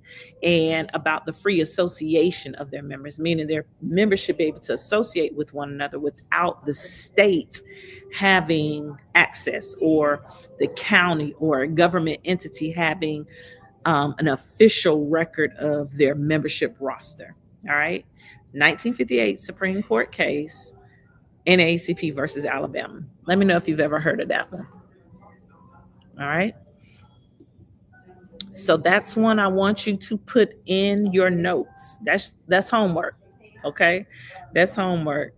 And about the free association of their members, meaning their members should be able to associate with one another without the state having access, or the county or a government entity having an official record of their membership roster. All right. 1958 Supreme Court case, NAACP versus Alabama. Let me know if you've ever heard of that one. All right. So that's one I want you to put in your notes. That's homework. Okay. That's homework.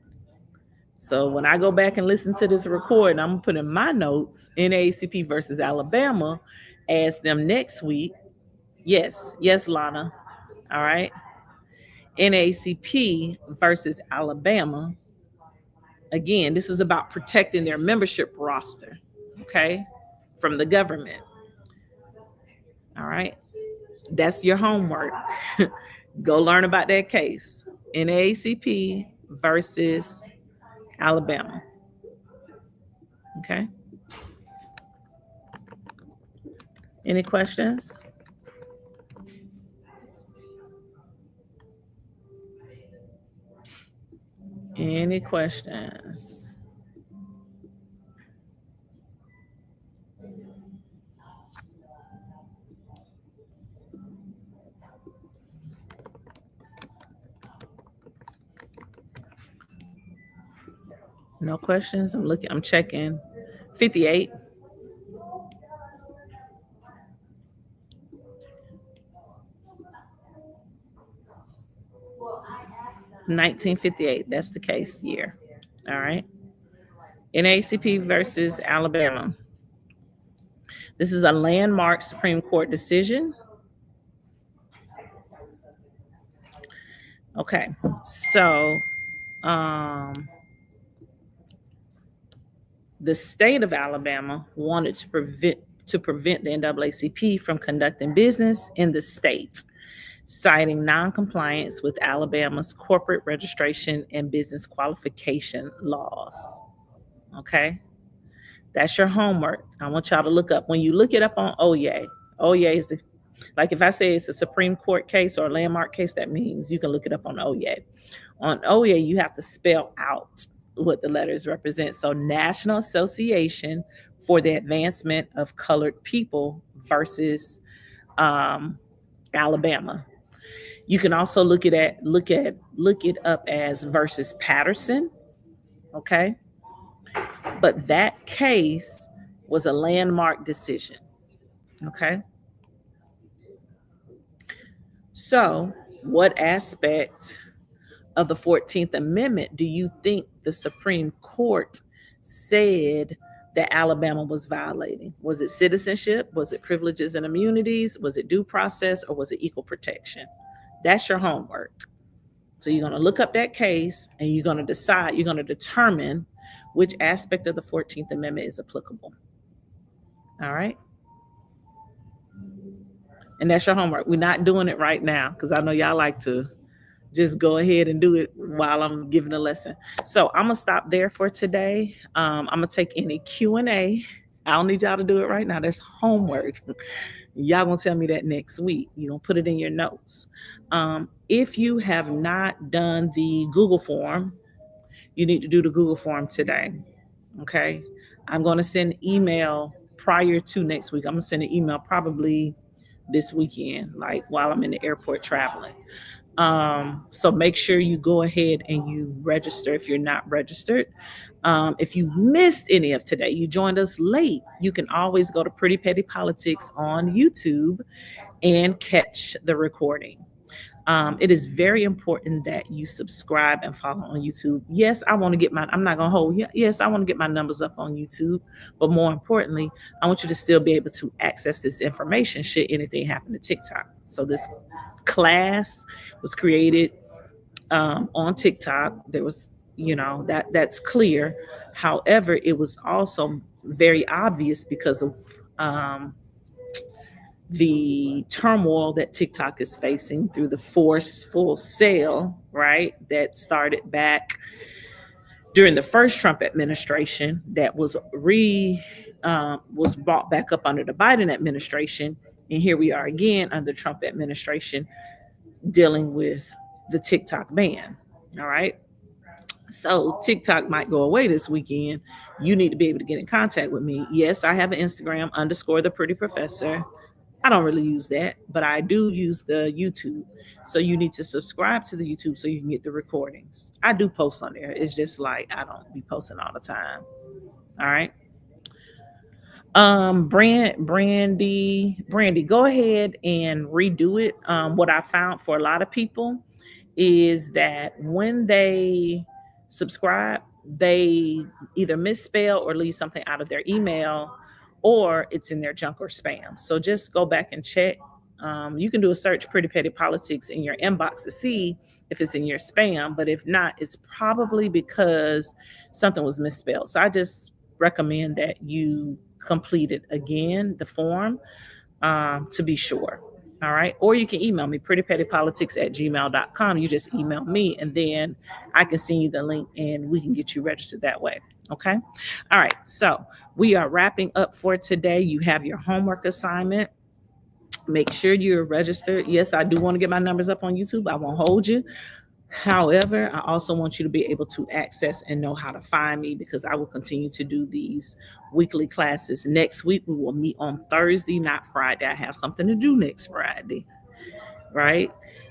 So when I go back and listen to this recording, I'm gonna put in my notes NAACP versus Alabama. Ask them next week. Yes, Lana. All right. NAACP versus Alabama. Again, this is about protecting their membership roster, okay, from the government. All right. That's your homework. Go learn about that case. NAACP versus Alabama. Okay. Any questions? Any questions? No questions? I'm checking. 58. $1958. That's the case year. All right. NAACP versus Alabama. This is a landmark Supreme Court decision. Okay. So the state of Alabama wanted to prevent the NAACP from conducting business in the state, citing noncompliance with Alabama's corporate registration and business qualification laws. Okay, that's your homework. I want y'all to look up. When you look it up on OYA, OYA is like if I say it's a Supreme Court case or a landmark case, that means you can look it up on OYA. On OYA, you have to spell out what the letters represent. So National Association for the Advancement of Colored People versus Alabama. You can also look it up as versus Patterson. Okay. But that case was a landmark decision. Okay. So, what aspect of the 14th Amendment do you think the Supreme Court said that Alabama was violating? Was it citizenship? Was it privileges and immunities? Was it due process? Or was it equal protection? That's your homework. So you're going to look up that case and you're going to determine which aspect of the 14th Amendment is applicable. All right. And that's your homework. We're not doing it right now because I know y'all like to just go ahead and do it while I'm giving a lesson. So I'm going to stop there for today. I'm going to take any Q&A. I don't need y'all to do it right now. That's homework. Y'all going to tell me that next week. You're going to put it in your notes. If you have not done the Google form, you need to do the Google form today. Okay. I'm going to send an email prior to next week. I'm going to send an email probably this weekend, like while I'm in the airport traveling. So make sure you go ahead and you register if you're not registered. If you missed any of today, you joined us late, you can always go to Pretty Petty Politics on YouTube and catch the recording. It is very important that you subscribe and follow on YouTube. Yes, I want to get I'm not going to hold. Yes, I want to get my numbers up on YouTube. But more importantly, I want you to still be able to access this information should anything happen to TikTok. So this class was created on TikTok. There was, that's clear. However, it was also very obvious because of the turmoil that TikTok is facing through the forceful sale, right? That started back during the first Trump administration, that was brought back up under the Biden administration. And here we are again under the Trump administration dealing with the TikTok ban. All right. So TikTok might go away this weekend. You need to be able to get in contact with me. Yes, I have an Instagram _the_pretty_professor. I don't really use that, but I do use the YouTube. So you need to subscribe to the YouTube so you can get the recordings. I do post on there. It's just like I don't be posting all the time. All right. Brandy, go ahead and redo it. What I found for a lot of people is that when they subscribe, they either misspell or leave something out of their email, or it's in their junk or spam. So just go back and check. You can do a search Pretty Petty Politics in your inbox to see if it's in your spam, but if not, it's probably because something was misspelled. So I just recommend that you complete it again, the form, to be sure. All right. Or you can email me, prettypettypolitics@gmail.com. You just email me and then I can send you the link and we can get you registered that way. Okay. All right. So we are wrapping up for today. You have your homework assignment. Make sure you're registered. Yes, I do want to get my numbers up on YouTube. I won't hold you. However, I also want you to be able to access and know how to find me because I will continue to do these weekly classes. Next week, we will meet on Thursday, not Friday. I have something to do next Friday, right?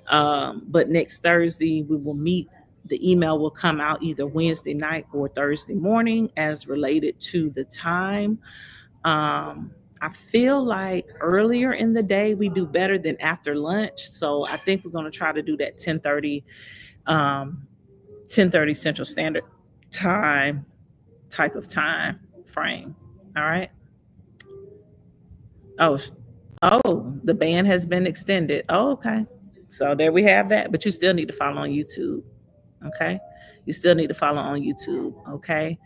But next Thursday, we will meet. The email will come out either Wednesday night or Thursday morning as related to the time. I feel like earlier in the day, we do better than after lunch. So I think we're going to try to do that 10:30 Central Standard Time type of time frame. All right. Oh, the ban has been extended. Oh, okay. So there we have that. But you still need to follow on YouTube. Okay. You still need to follow on YouTube. Okay.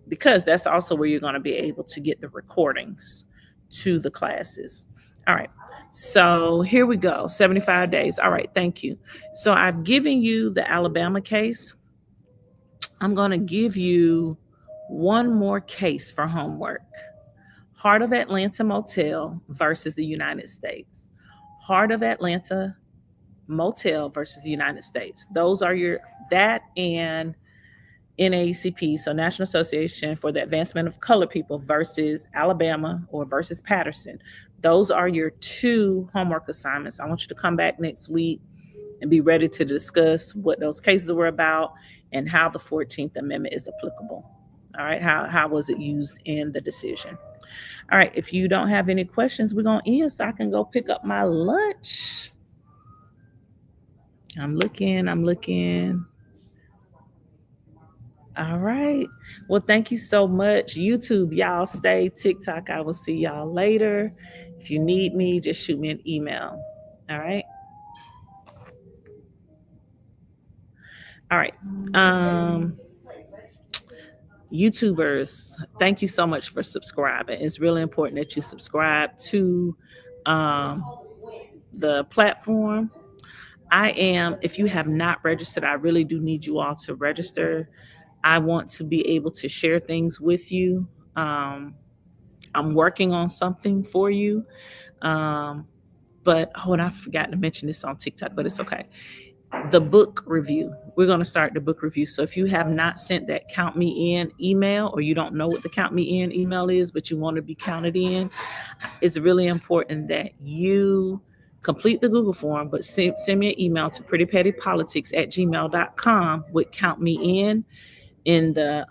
Because that's also where you're going to be able to get the recordings to the classes. All right. So here we go. 75 days. All right. Thank you. So I've given you the Alabama case. I'm going to give you one more case for homework. Heart of Atlanta Motel versus the United States. Heart of Atlanta Motel versus the United States. Those are that and NAACP, so National Association for the Advancement of Colored People versus Alabama or versus Patterson. Those are your two homework assignments. I want you to come back next week and be ready to discuss what those cases were about and how the 14th Amendment is applicable. All right, how was it used in the decision? All right, if you don't have any questions, we're going to end so I can go pick up my lunch. I'm looking. All right. Well, thank you so much. YouTube, y'all stay. TikTok, I will see y'all later. If you need me, just shoot me an email. All right. All right. YouTubers, thank you so much for subscribing. It's really important that you subscribe to the platform. If you have not registered, I really do need you all to register. I want to be able to share things with you. I'm working on something for you. But I forgot to mention this on TikTok, but it's okay. The book review. We're going to start the book review. So if you have not sent that Count Me In email, or you don't know what the Count Me In email is, but you want to be counted in, it's really important that you complete the Google form, but send me an email to prettypettypolitics@gmail.com with Count Me in the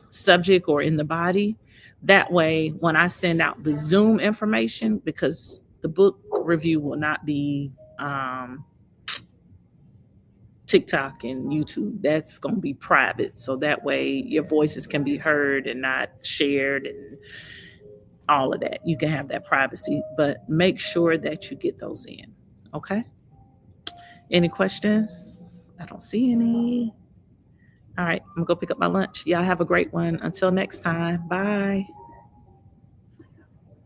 subject or in the body. That way, when I send out the Zoom information, because the book review will not be TikTok and YouTube, that's going to be private. So that way your voices can be heard and not shared and all of that. You can have that privacy, but make sure that you get those in. Okay. Any questions? I don't see any. All right. I'm going to go pick up my lunch. Y'all have a great one. Until next time. Bye.